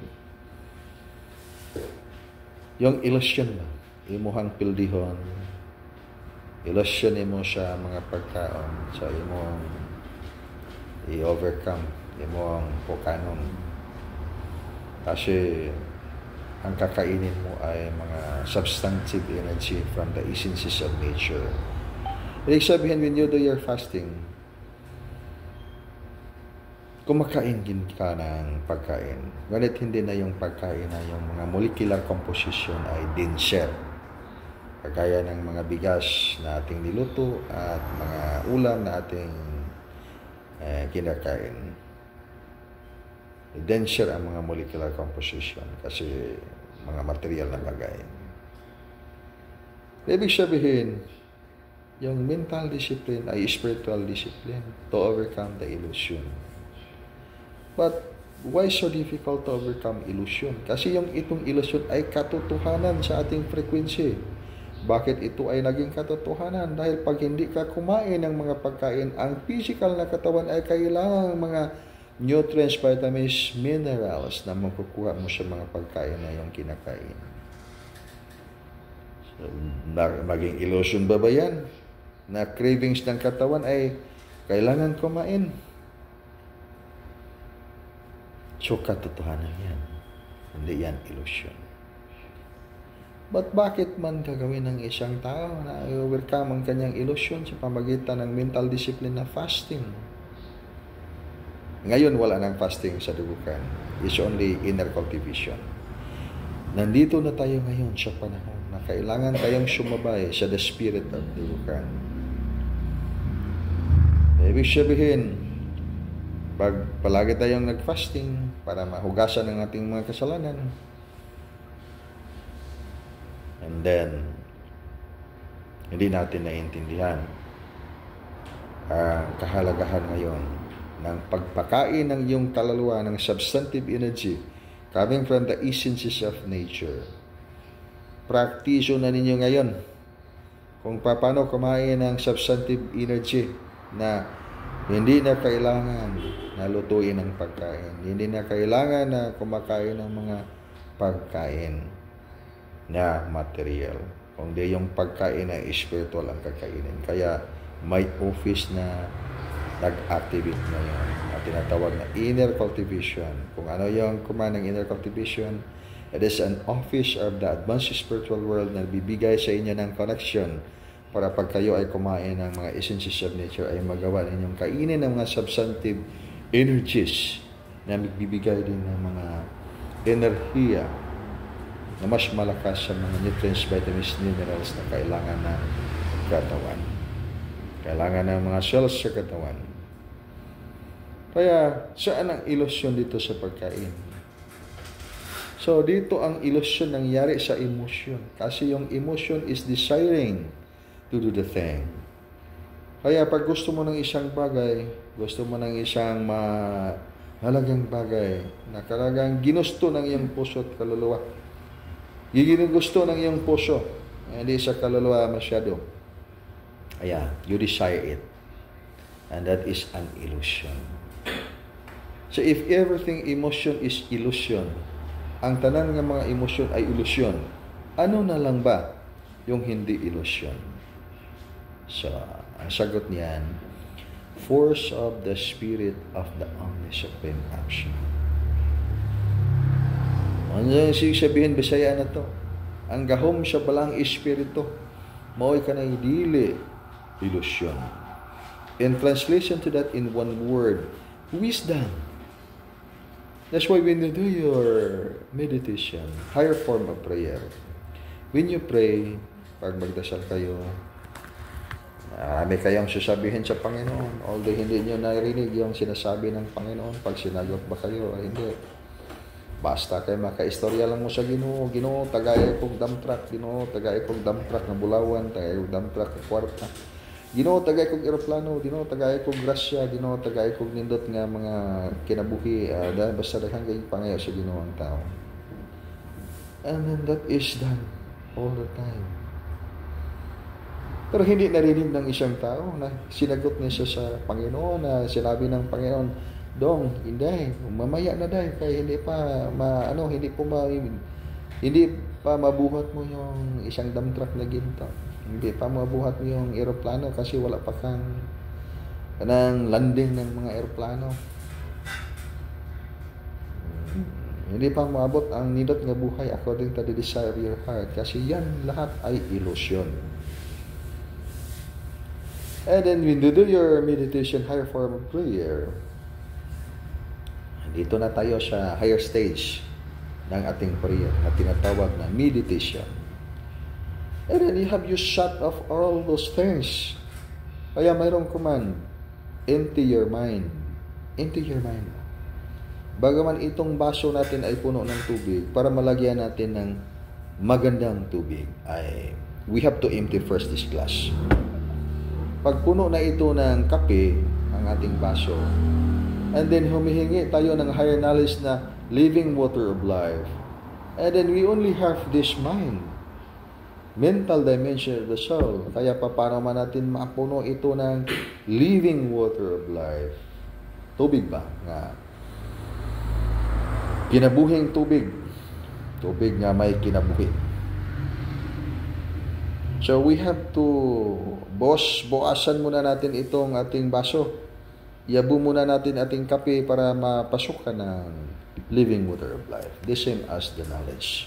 S1: Yung illusion ba? Imuhang pildihon. Illusion mo sa mga pagkaon. So, imong i-overcome. Imong pukanon. Kasi, ang kakainin mo ay mga substantive energy from the essences of nature. Ibig sabihin, when you do your fasting, kumakain din ka ng pagkain. Ngunit hindi na yung pagkain na yung mga molecular composition ay denser. Kagaya ng mga bigas na ating niluto at mga ulam na ating kinakain. Denser ang mga molecular composition kasi mga material na bagay. Ibig sabihin, yung mental discipline ay spiritual discipline to overcome the illusion. But why so difficult to overcome illusion? Kasi yung itong illusion ay katotohanan sa ating frequency. Bakit ito ay naging katotohanan? Dahil pag hindi ka kumain ng mga pagkain, ang physical na katawan ay kailangan mga nutrients, vitamins, minerals na makukuha mo sa mga pagkain na yung kinakain. So, maging illusion ba yan? Na cravings ng katawan ay kailangan kumain. So, katotohanan yan. Hindi yan illusion. But bakit man gagawin ng isang tao na i-overcome ang kanyang illusion sa pamagitan ng mental discipline na fasting? Ngayon, wala nang fasting sa dubukan. It's only inner cultivation. Nandito na tayo ngayon sa panahon na kailangan tayong sumabay sa the spirit of dubukan. Ibig sabihin, pag palagi tayong nag-fasting para mahugasan ang ating mga kasalanan, and then, hindi natin naiintindihan ang kahalagahan ngayon ng pagpakain ng iyong kaluluwa ng substantive energy coming from the essences of nature. Praktiso na ninyo ngayon kung paano kumain ng substantive energy na hindi na kailangan na lutuin ng pagkain. Hindi na kailangan na kumakain ng mga pagkain na material. Kundi yung pagkain na spiritual ang kakainin. Kaya may office na nag-activate na yun. At tinatawag na inner cultivation. Kung ano yung kumain ng inner cultivation, it is an office of the advanced spiritual world na bibigay sa inyo ng connection para pag kayo ay kumain ng mga essences of nature ay magawa ninyong kainin ng mga substantive energies na magbibigay din ng mga enerhiya na mas malakas sa mga nutrients, vitamins, minerals na kailangan ng katawan. Kailangan ng mga cells sa katawan. Kaya, saan ang ilusyon dito sa pagkain? So, dito ang ilusyon nangyari sa emotion. Kasi yung emotion is desiring to do the thing. Kaya, pag gusto mo ng isang bagay, gusto mo ng isang mahalagang bagay na talagang ginusto ng iyong puso at kaluluwa, gusto ng iyong puso, hindi sa kaluluwa masyado. Kaya, you desire it. And that is an illusion. So, if everything emotion is illusion, ang tanan ng mga emosyon ay illusion, ano na lang ba yung hindi illusion? So, ang sagot niyan, force of the spirit of the omniscient action. Ano yung sabihin, Bisaya na to? Ang gahom sa balang espiritu, mao'y ka na idili, illusion. In translation to that in one word, wisdom. That's why when you do your meditation, higher form of prayer, when you pray, pag magdasal kayo, marami kayong sasabihin sa Panginoon. Although hindi nyo narinig yung sinasabi ng Panginoon, pag sinagot ba kayo, hindi. Basta kayo makaistorya lang mo sa Ginoo. Ginoo, tagay kong dump truck. Ginoo, tagay kong dump truck na Bulawan. Tagay kong dump truck na Kwarta. Ginoo, tagay kong eroplano. Ginoo, tagay kong grasya. Ginoo, tagay kong nindot nga mga kinabuhi. Basta daghang kayong pangayo sa Ginoo ang tao. And then that is done all the time. Pero hindi narinig ng isang tao na sinagot niya siya sa Panginoon, na sinabi ng Panginoon, Dong, hindi, mamaya na dahil kaya hindi pa mabuhat mo yung isang dump truck na ginto. Hindi pa mabuhat mo yung eroplano kasi wala pa kang landing ng mga eroplano. Hindi pa maabot ang nindot nga buhay according to the desire of your heart kasi yan lahat ay illusion. And then when you do your meditation, higher form of prayer, Dito na tayo sa higher stage ng ating prayer na tinatawag na meditation. And then you have you shut off all those things. Kaya mayroong command, empty your mind. Empty your mind. Bagaman itong baso natin ay puno ng tubig, para malagyan natin ng magandang tubig, we have to empty first this glass. Pag puno na ito ng kape, ang ating baso, and then humihingi tayo ng higher knowledge na living water of life, and then we only have this mind, mental dimension of the soul. Kaya paano man natin mapuno ito ng living water of life? Tubig ba? Nga. Kinabuhing tubig. Tubig nga may kinabuhi. So we have to bukasan muna natin itong ating baso. Iabo muna natin ating kape para mapasok ka ng living water of life. The same as the knowledge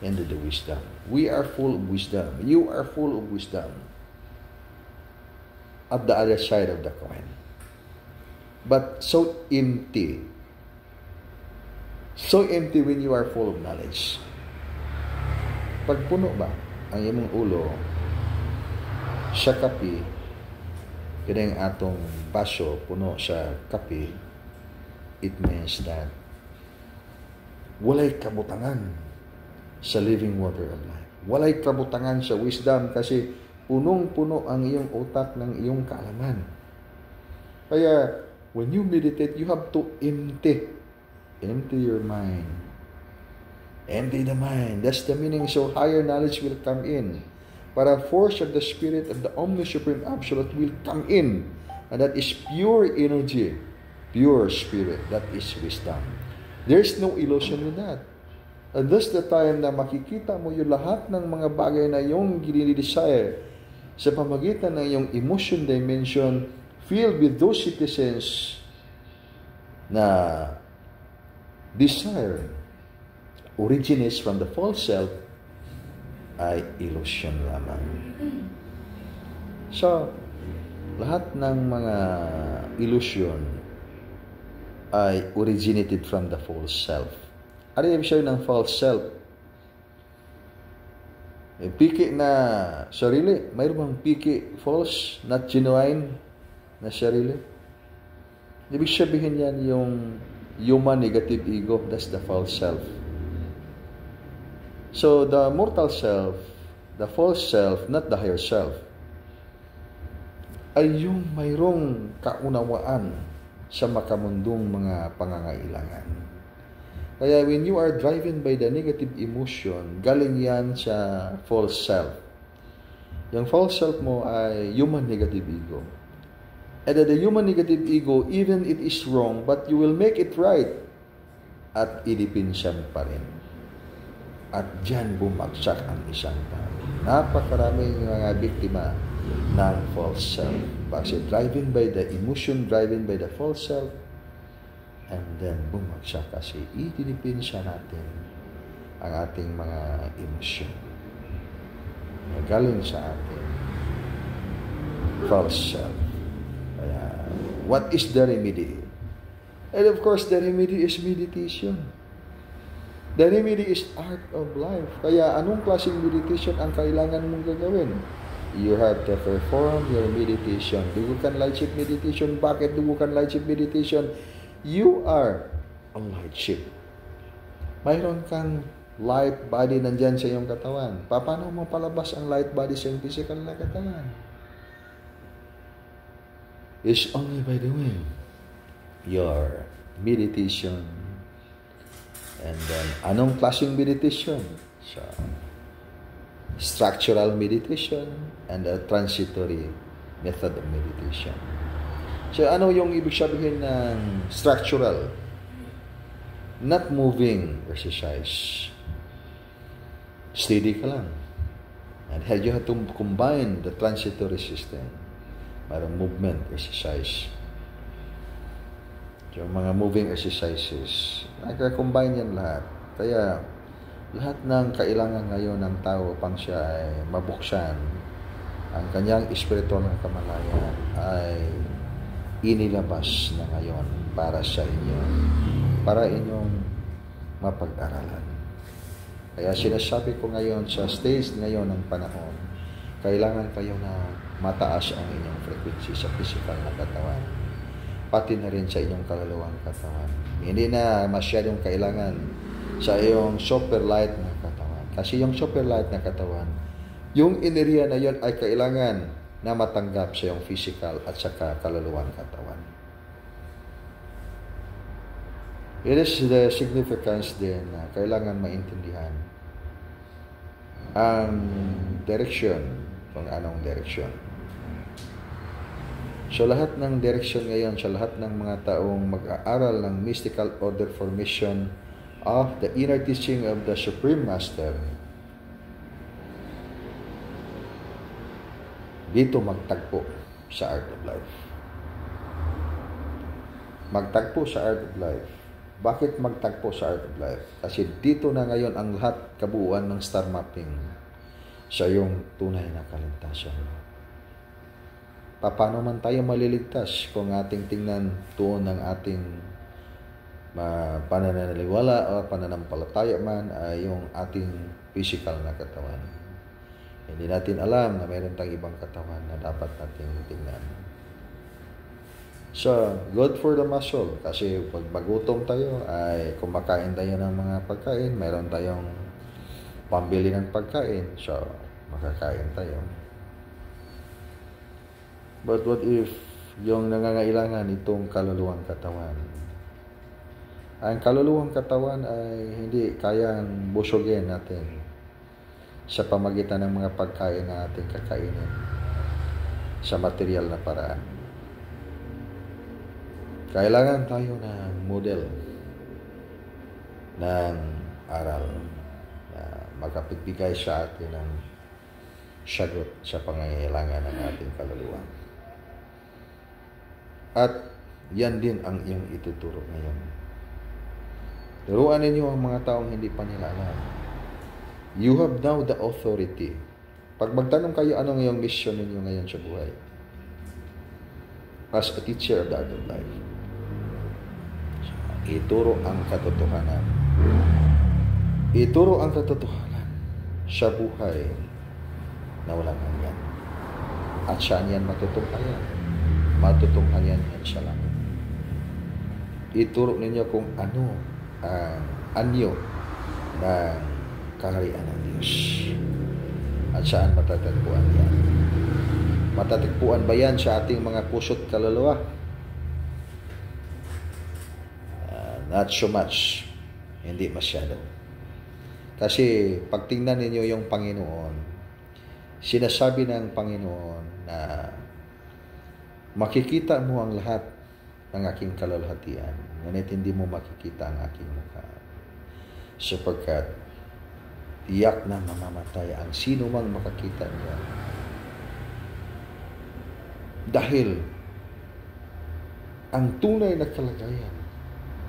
S1: and the wisdom. We are full of wisdom. You are full of wisdom. At the other side of the coin. But so empty. So empty when you are full of knowledge. Pag puno ba ang imong ulo sa kape, kaya atong baso puno sa kape, it means that walay kabutangan sa living water of life. Walay kabutangan sa wisdom kasi punong-puno ang iyong utak ng iyong kaalaman. Kaya, when you meditate, you have to empty your mind. Empty the mind. That's the meaning. So, higher knowledge will come in. Para force of the Spirit of the Omni-Supreme Absolute will come in. And that is pure energy. Pure Spirit. That is wisdom. There's no illusion with that. And that's the time na makikita mo yung lahat ng mga bagay na yung ginidesire sa pamagitan ng yung emotion dimension filled with those citizens na desire originates from the false self ay illusion lamang. So, lahat ng mga illusion ay originated from the false self. Ano yung ibig sabihin ng false self? Piki na sarili. Mayroon bang piki false, not genuine na sarili? Ibig sabihin yan yung human negative ego. That's the false self. So, the mortal self, the false self, not the higher self, ay yung mayroong kaunawaan sa makamundong mga pangangailangan. Kaya when you are driven by the negative emotion, galing yan sa false self. Yung false self mo ay human negative ego. And that the human negative ego, even it is wrong, but you will make it right. At idipinsan pa rin. At dyan bumagsak ang isang tao. Napakaraming mga biktima ng false self. Kasi driven by the emotion, driven by the false self, and then bumagsak kasi idinipin siya natin ang ating mga emosyon na galing sa ating false self. Kaya, what is the remedy? And of course, the remedy is meditation. The remedy is art of life. Kaya, anong klaseng meditation ang kailangan mong gagawin? You have to perform your meditation. Dugukan lightship meditation. Bakit dugukan lightship meditation? You are a light ship. Mayroon kang light body nandyan sa iyong katawan. Paano mo palabas ang light body sa iyong physical na katawan? It's only by doing your meditation. And then, anong klaseng meditation? So, structural meditation and a transitory method of meditation. So, ano yung ibig sabihin ng structural? Not moving exercise. Steady ka lang. And you have to combine the transitory system. Mayroong movement exercise. So, mga moving exercises, nagka-combine yan lahat. Kaya, lahat ng kailangan ngayon ng tao pang siya ay mabuksan, ang kanyang espiritual na kamalayan ay inilabas na ngayon para sa inyo. para inyong mapag-aralan. Kaya sinasabi ko ngayon sa stage ngayon ng panahon, kailangan kayo na mataas ang inyong frequency sa physical na katawan, pati na rin sa inyong kaluluwang katawan. Hindi na masyadong kailangan sa iyong super light na katawan. Kasi yung super light na katawan, yung enerhiya na yon ay kailangan na matanggap sa iyong physical at saka kaluluwang katawan. It is the significance din na kailangan maintindihan ang direction, kung anong direction. So lahat ng direction ngayon, sa lahat ng mga taong mag-aaral ng mystical order formation of the inner teaching of the Supreme Master, dito magtagpo sa Art of Life. Magtagpo sa Art of Life. Bakit magtagpo sa Art of Life? Kasi dito na ngayon ang lahat kabuuan ng star mapping sa iyong tunay na kaligtasan. Paano man tayo maliligtas kung ating tingnan tuon ng ating pananaliwala o pananampalataya man ay yung ating physical na katawan. Hindi natin alam na mayroon tayong ibang katawan na dapat natin tingnan. So, good for the muscle. Kasi pag magutom tayo, ay kumakain tayo ng mga pagkain. Mayroon tayong pambili ng pagkain. So, makakain tayo. But what if yung nangangailangan itong kaluluwang katawan? Ang kaluluwang katawan ay hindi kayang busugin natin sa pamagitan ng mga pagkain na ating kakainin sa material na paraan. Kailangan tayo ng model ng aral na makapagbigay sa atin ng sagot sa pangangailangan ng ating kaluluwa. At yan din ang iyong ituturo ngayon. Turuan ninyo ang mga taong hindi pa nila alam. You have now the authority. Pag magtanong kayo anong iyong mission ninyo ngayon sa buhay, as a teacher of the art of life, ituro ang katotohanan. Ituro ang katotohanan sa buhay na walang hanggan. At saan yan matutunghayan? Matutunghayan yan sa langit. Ituro ninyo kung ano ang anyo ng kaharian ng Diyos. At saan matatagpuan yan? Matatagpuan ba yan sa ating mga puso't kaluluwa? Not so much. Hindi masyado. Kasi pag tingnan ninyo yung Panginoon, sinasabi ng Panginoon na makikita mo ang lahat ng aking kalulhatian, ngunit hindi mo makikita ang aking mukha. Sapagkat tiyak na mamamatay ang sino mang makakita niya. Dahil ang tunay na kalagayan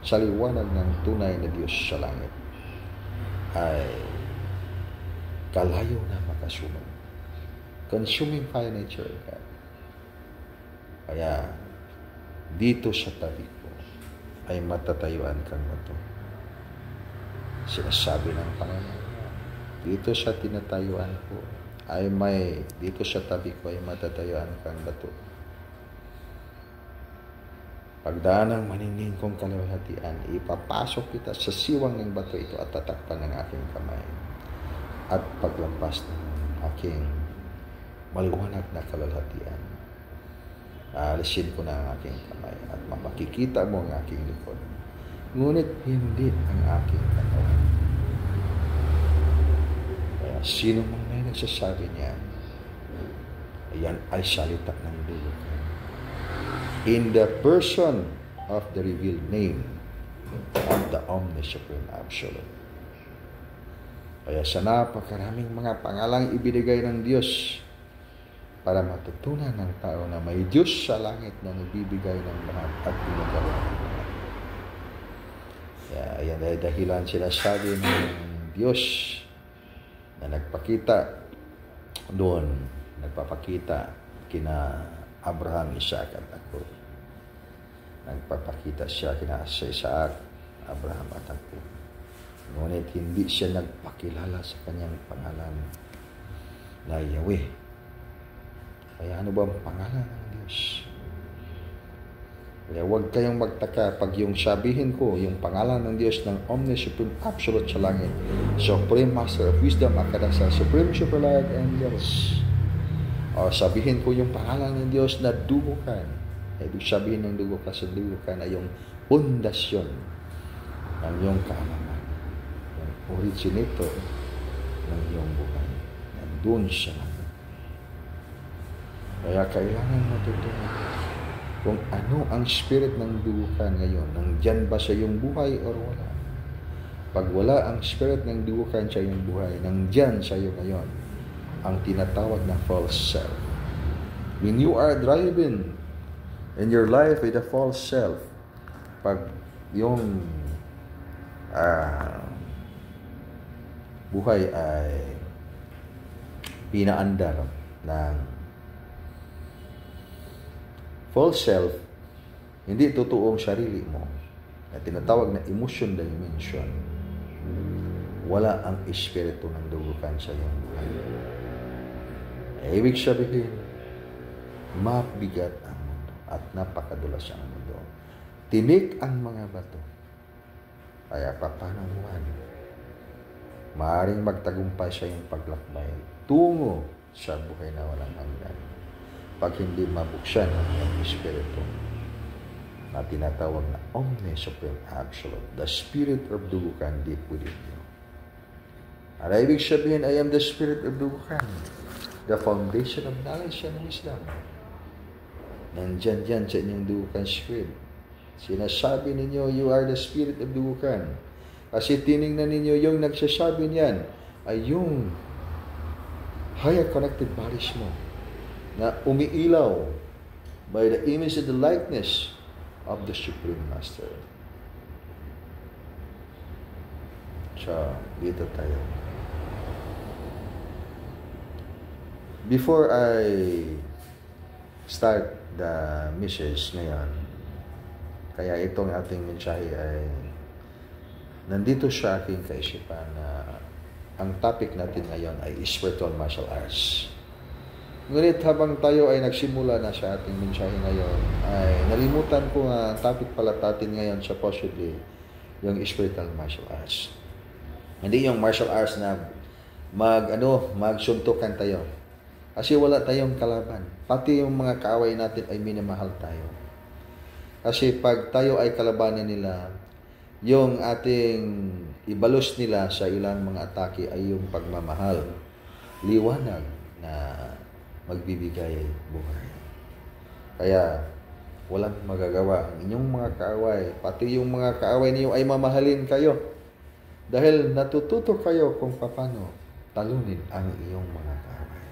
S1: sa liwanag ng tunay na Diyos sa langit ay kalayo na makasunog. Consuming fire nature God. Kaya dito sa tabi ko ay matatayuan kang bato. Sinasabi ng Panginoon, dito sa tinatayuan ko ay dito sa tabi ko ay matatayuan kang bato. Pagdaan ng maningning kong kalawahatian, ipapasok kita sa siwang ng bato ito at tatakpan ng aking kamay. At paglampas ng aking maliwanag na kalawahatian, aalisin ko na ang aking kamay at mapakikita mo ang aking likod. Ngunit hindi ang aking katawan. Kaya sino mang may nagsasabi niya, ayan ay salita ng dulo. In the person of the revealed name of the Omni-Supreme Absolute. Kaya sa napakaraming mga pangalang ibinigay ng Diyos para matutunan ng tao na may Diyos sa langit na nagbibigay ng lahat at ginagawa ng lahat. Kaya ayan ay dahilan sinasabi ng Diyos na nagpakita doon, nagpapakita kina Abraham, Isaac at ako. Nagpapakita siya kina Isaac Abraham at ako. Ngunit hindi siya nagpakilala sa kanyang pangalan na Yahweh. Kaya ano ba ang pangalan ng Diyos? Kaya huwag kayong magtaka pag yung sabihin ko, yung pangalan ng Diyos ng Omnis Supreme Absolute sa langit, Supreme Master of Wisdom, Akadasa, Supreme Superlight Angels. O sabihin ko yung pangalan ng Diyos na dugukan. Ibig sabihin ng dugukan sa dugukan ay yung pundasyon ng iyong kaalaman. Yung originator ng iyong buhay. Nandun siya. Kaya kailangan matutunan kung ano ang spirit ng dugukan ngayon. Nandyan ba sa iyong buhay o wala? Pag wala ang spirit ng dugukan sa iyong buhay, nandyan sa iyo ngayon ang tinatawag na false self. When you are driving in your life with a false self, pag yung buhay ay pinaandar ng false self, hindi totoong sarili mo, na tinatawag na emotion dimension, wala ang espiritu ng dugukan sa iyong buhay. Ibig sabihin, mabigat ang mundo at napakadulas ang mundo. Tinik ang mga bato. Kaya paano buwan? Maaaring magtagumpay sa iyong paglakbay tungo sa buhay na walang hanggan. Pag hindi mabuksan ang iyong espiritu na tinatawag na Omni Supreme Absolute, the Spirit of Dugukan deep within you. At ibig sabihin, I am the Spirit of Dugukan, the foundation of knowledge and wisdom. Nandyan dyan sa inyong Dugukan Spirit. Sinasabi ninyo, you are the Spirit of Dugukan. Kasi tinignan ninyo, yung nagsasabi niyan ay yung higher connected bodies mo na umiilaw by the image and the likeness of the Supreme Master. So, dito tayo. Before I start the message ngayon, kaya itong ating mensahe ay nandito sa aking kaisipan na ang topic natin ngayon ay spiritual martial arts. Ngunit habang tayo ay nagsimula na sa ating mensahe ngayon, ay nalimutan ko nga topic pala natin ngayon supposedly yung spiritual martial arts. Hindi yung martial arts na magsuntukan tayo. Kasi wala tayong kalaban. Pati yung mga kaaway natin ay minamahal tayo. Kasi pag tayo ay kalabanin nila, yung ating ibalos nila sa ilang mga atake ay yung pagmamahal, liwanag na magbibigay buhay. Kaya walang magagawa ang inyong mga kaaway, pati yung mga kaaway niyo ay mamahalin kayo dahil natututo kayo kung paano talunin ang iyong mga kaaway.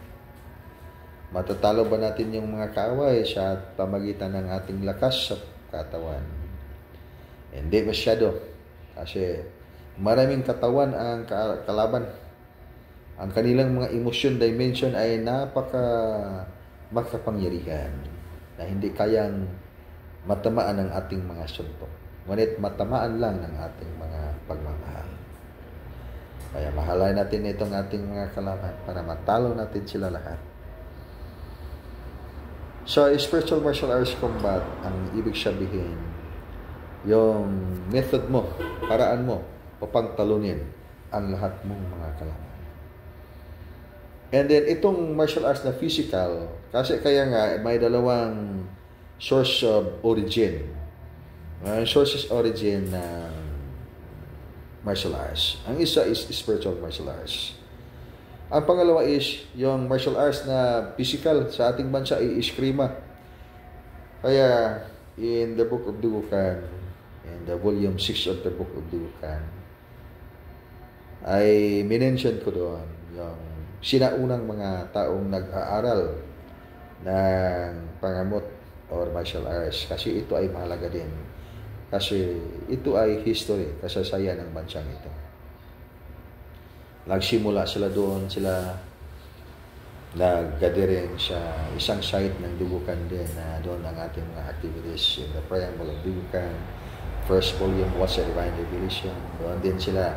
S1: Matatalo ba natin yung mga kaaway sa pamagitan ng ating lakas sa katawan? Hindi masyado kasi maraming katawan ang kalaban. Ang kanilang mga emotion dimension ay makapangyarihan na hindi kayang matamaan ng ating mga suntok. Ngunit matamaan lang ng ating mga pagmamahal. Kaya mahalay natin itong ating mga kalaban para matalo natin sila lahat. So, spiritual martial arts combat, ang ibig sabihin, yung method mo, paraan mo, upang talunin ang lahat mong mga kalaban. And then, itong martial arts na physical, kasi kaya nga, may dalawang source of origin. Sources origin ng martial arts. Ang isa is spiritual martial arts. Ang pangalawa is, yung martial arts na physical sa ating bansa ay eskrima. Kaya, in the Book of Dugukan, in the volume 6 of the Book of Dugukan, ay minention ko doon yung sinaunang mga taong nag-aaral ng pangamot or martial arts. Kasi ito ay mahalaga din. Kasi ito ay history, kasaysayan ng bansang ito. Nagsimula sila doon, sila nag-gathering sa isang site ng Dugukan din na doon ang ating mga activities in the preamble of Dugukan, first volume was a Divine Revelation. Doon din sila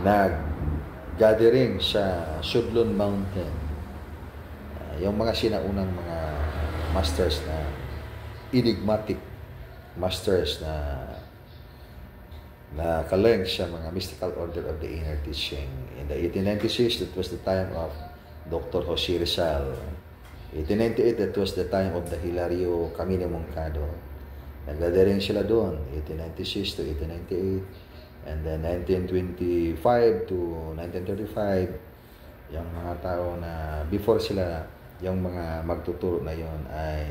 S1: nag-gathering sa Sudlon Mountain. Yung mga sinaunang mga masters na enigmatic masters na kaleng sa mga mystical order of the inner teaching. In the 1896, that was the time of Dr. Jose Rizal. 1898, that was the time of the Hilario Camino Moncado. Nag-gathering sila doon, 1896 to 1898. And then 1925 to 1935, yung mga tao na before sila, yung mga magtuturo na yon ay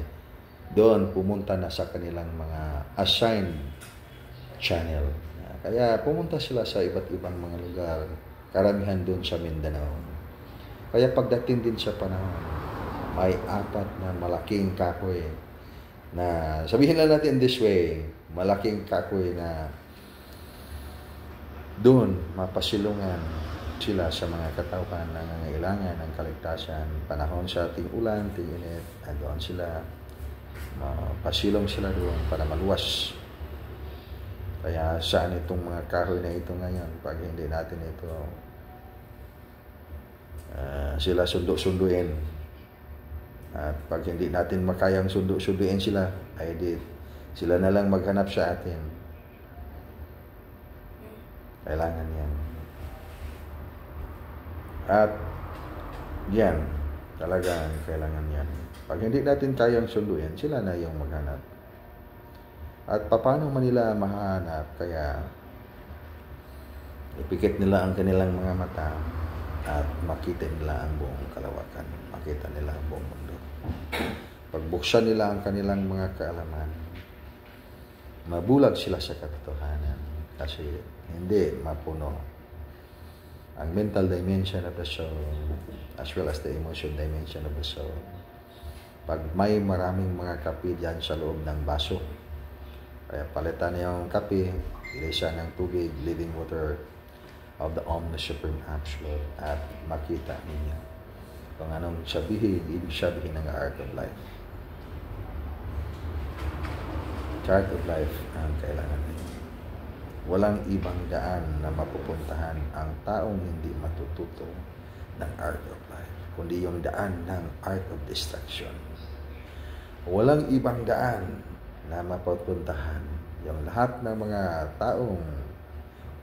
S1: doon pumunta na sa kanilang mga assigned channel. Kaya pumunta sila sa iba't ibang mga lugar, karamihan doon sa Mindanao. Kaya pagdating din sa panahon, may 4 na malaking kahoy na, sabihin lang natin this way, malaking kahoy na doon mapasilungan sila sa mga katauhan na nangangailangan ng kaligtasan. Panahon sa ting-ulan, ting-init, doon sila, mapasilong sila doon para maluwas. Kaya saan itong mga kahoy na ito ngayon, pag hindi natin ito sila sundo-sunduin, at pag hindi natin makayang sundo-sunduin sila, ay di sila na lang maghanap sa atin. Kailangan yan. At yan, talagang kailangan yan. Pag hindi natin kayang sunduin, sila na yung maghanap. At paano man nila mahanap? Kaya ipikit nila ang kanilang mga mata at makita nila ang buong kalawakan. Makita nila ang buong mundo. Pagbuksan nila ang kanilang mga kaalaman, mabulag sila sa katotohanan kasi hindi mapuno ang mental dimension of the soul as well as the emotion dimension of the soul. Pag may maraming mga kape dyan sa loob ng baso, kaya palitan niyo yung kape, ilisa ng tubig, living water of the Omni Supreme Absolute, at makita ninyo kung anong ibig sabihin ng Art of Life. Art of Life ang kailangan ninyo. Walang ibang daan na mapupuntahan ang taong hindi matututo ng Art of Life, kundi yung daan ng Art of Destruction. Walang ibang daan na mapupuntahan yung lahat ng mga taong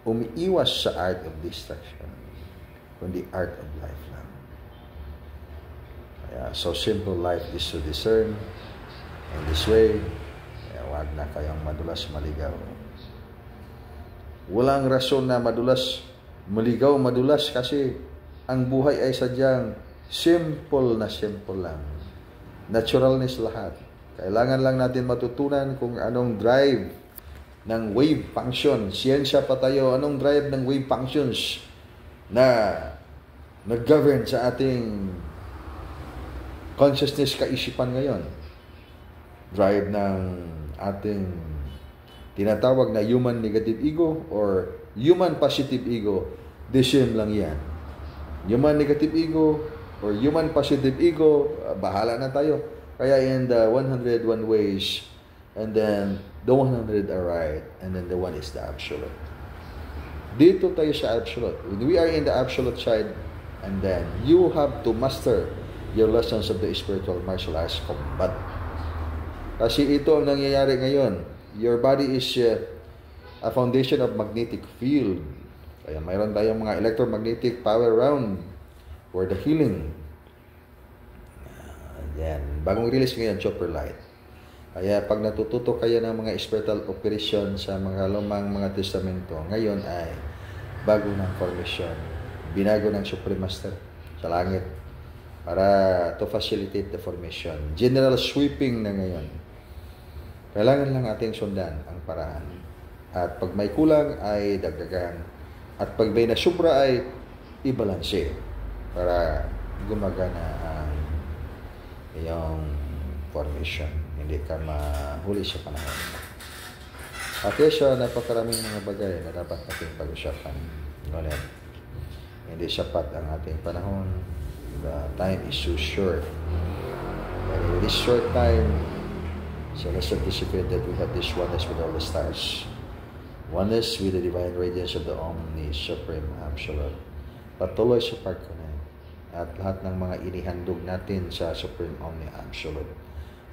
S1: umiiwas sa Art of Destruction, kundi Art of Life lang. Kaya, so simple life is to discern in this way. Kaya wag na kayong madulas maligaw. Walang rason na madulas madulas kasi ang buhay ay sadyang simple lang. Naturalness lahat. Kailangan lang natin matutunan kung anong drive ng wave function. Siyensya pa tayo, anong drive ng wave functions na nag-govern sa ating consciousness kaisipan ngayon. Drive ng ating tinatawag na human negative ego or human positive ego, the same lang yan. Human negative ego or human positive ego, bahala na tayo. Kaya in the 101 ways, and then the 100 are right, and then the one is the absolute. Dito tayo sa absolute. When we are in the absolute side, and then you have to master your lessons of the spiritual martial arts combat. Kasi ito ang nangyayari ngayon. Your body is a foundation of magnetic field. Kaya mayroon tayong mga electromagnetic power around for the healing. Yan. Bagong release ngayon, Chopper Light. Kaya pag natututo kayo ng mga spiritual operation sa mga lumang mga testamento, ngayon ay bago ng formation. Binago ng Supreme Master sa langit para to facilitate the formation. General sweeping na ngayon. Kailangan lang ating sundan ang paraan. At pag may kulang ay dagdagan. At pag may nasubra ay ibalanse para gumagana ang iyong formation. Hindi ka mahuli sa panahon. At yun, napakaraming mga bagay na dapat natin pag-usapan. Ngunit, hindi sapat ang ating panahon. The time is so short. But in this short time, so let's anticipate that we have this oneness with all the stars. Oneness with the divine radiance of the Omni Supreme Absolute. Patuloy sa pag-connect. At lahat ng mga inihandog natin sa Supreme Omni Absolute.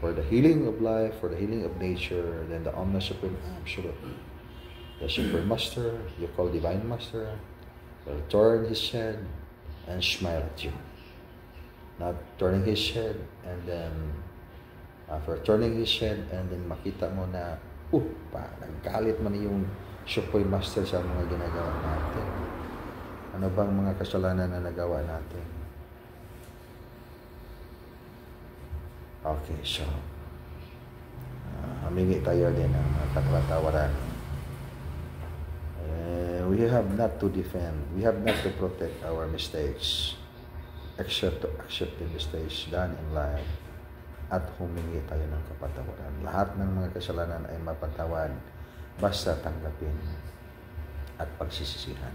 S1: For the healing of life, for the healing of nature, then the Omni Supreme Absolute. The Supreme Master, you call Divine Master, will turn his head and smile at you. Not turning his head and then after turning his head and then makita mo na naggalit man yung Supreme Master sa mga ginagawa natin. Ano bang mga kasalanan na nagawa natin? Okay, so humingi tayo din ng katatawaran. We have not to defend, we have not to protect our mistakes, except to accept the mistakes done in life at humingi tayo ng kapatawaran. Lahat ng mga kasalanan ay mapatawad basta tanggapin at pagsisisihan.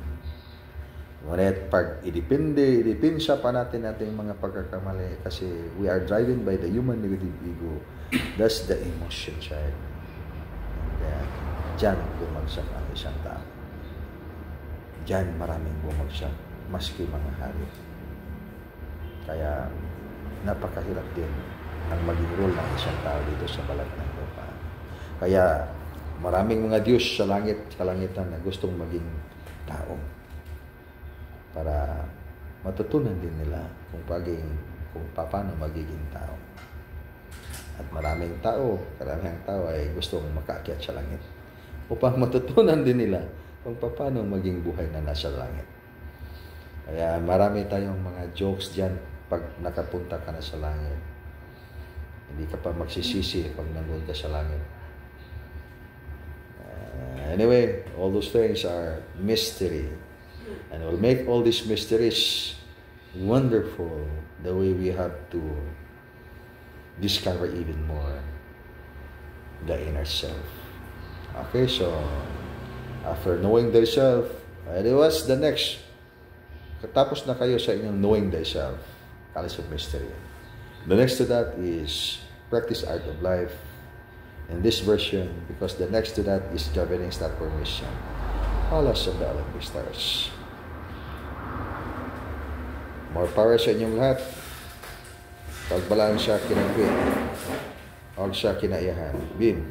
S1: Ngunit pag idipinsa pa natin ating mga pagkakamali kasi we are driven by the human negative ego. That's the emotion side. And dyan bumagsak ang isang tao. Dyan maraming bumagsak, maski mga hari. Kaya napakahirap din ang maging role ng isang tao dito sa balat ng lupa. Kaya maraming mga Diyos sa langit, kalangitan na gustong maging tao para matutunan din nila kung paano magiging tao. At maraming tao, karamihang tao ay gustong makaakyat sa langit upang matutunan din nila kung paano maging buhay na nasa langit. Kaya marami tayong mga jokes dyan pag nakapunta ka na sa langit. Hindi ka pa magsisisi pag nandun ka sa langit. Anyway, all those things are mystery. And we'll make all these mysteries wonderful the way we have to discover even more the inner self. Okay, so after knowing thyself, what's the next? Katapos na kayo sa inyong knowing thyself, Chalice of Mystery. The next to that is practice art of life. In this version, because the next to that is governing star formation. Palace of the Olympic Stars. More power sa inyong lahat. Pagbalaan siya kinagwit. Huwag siya kinaiyahan. Bin.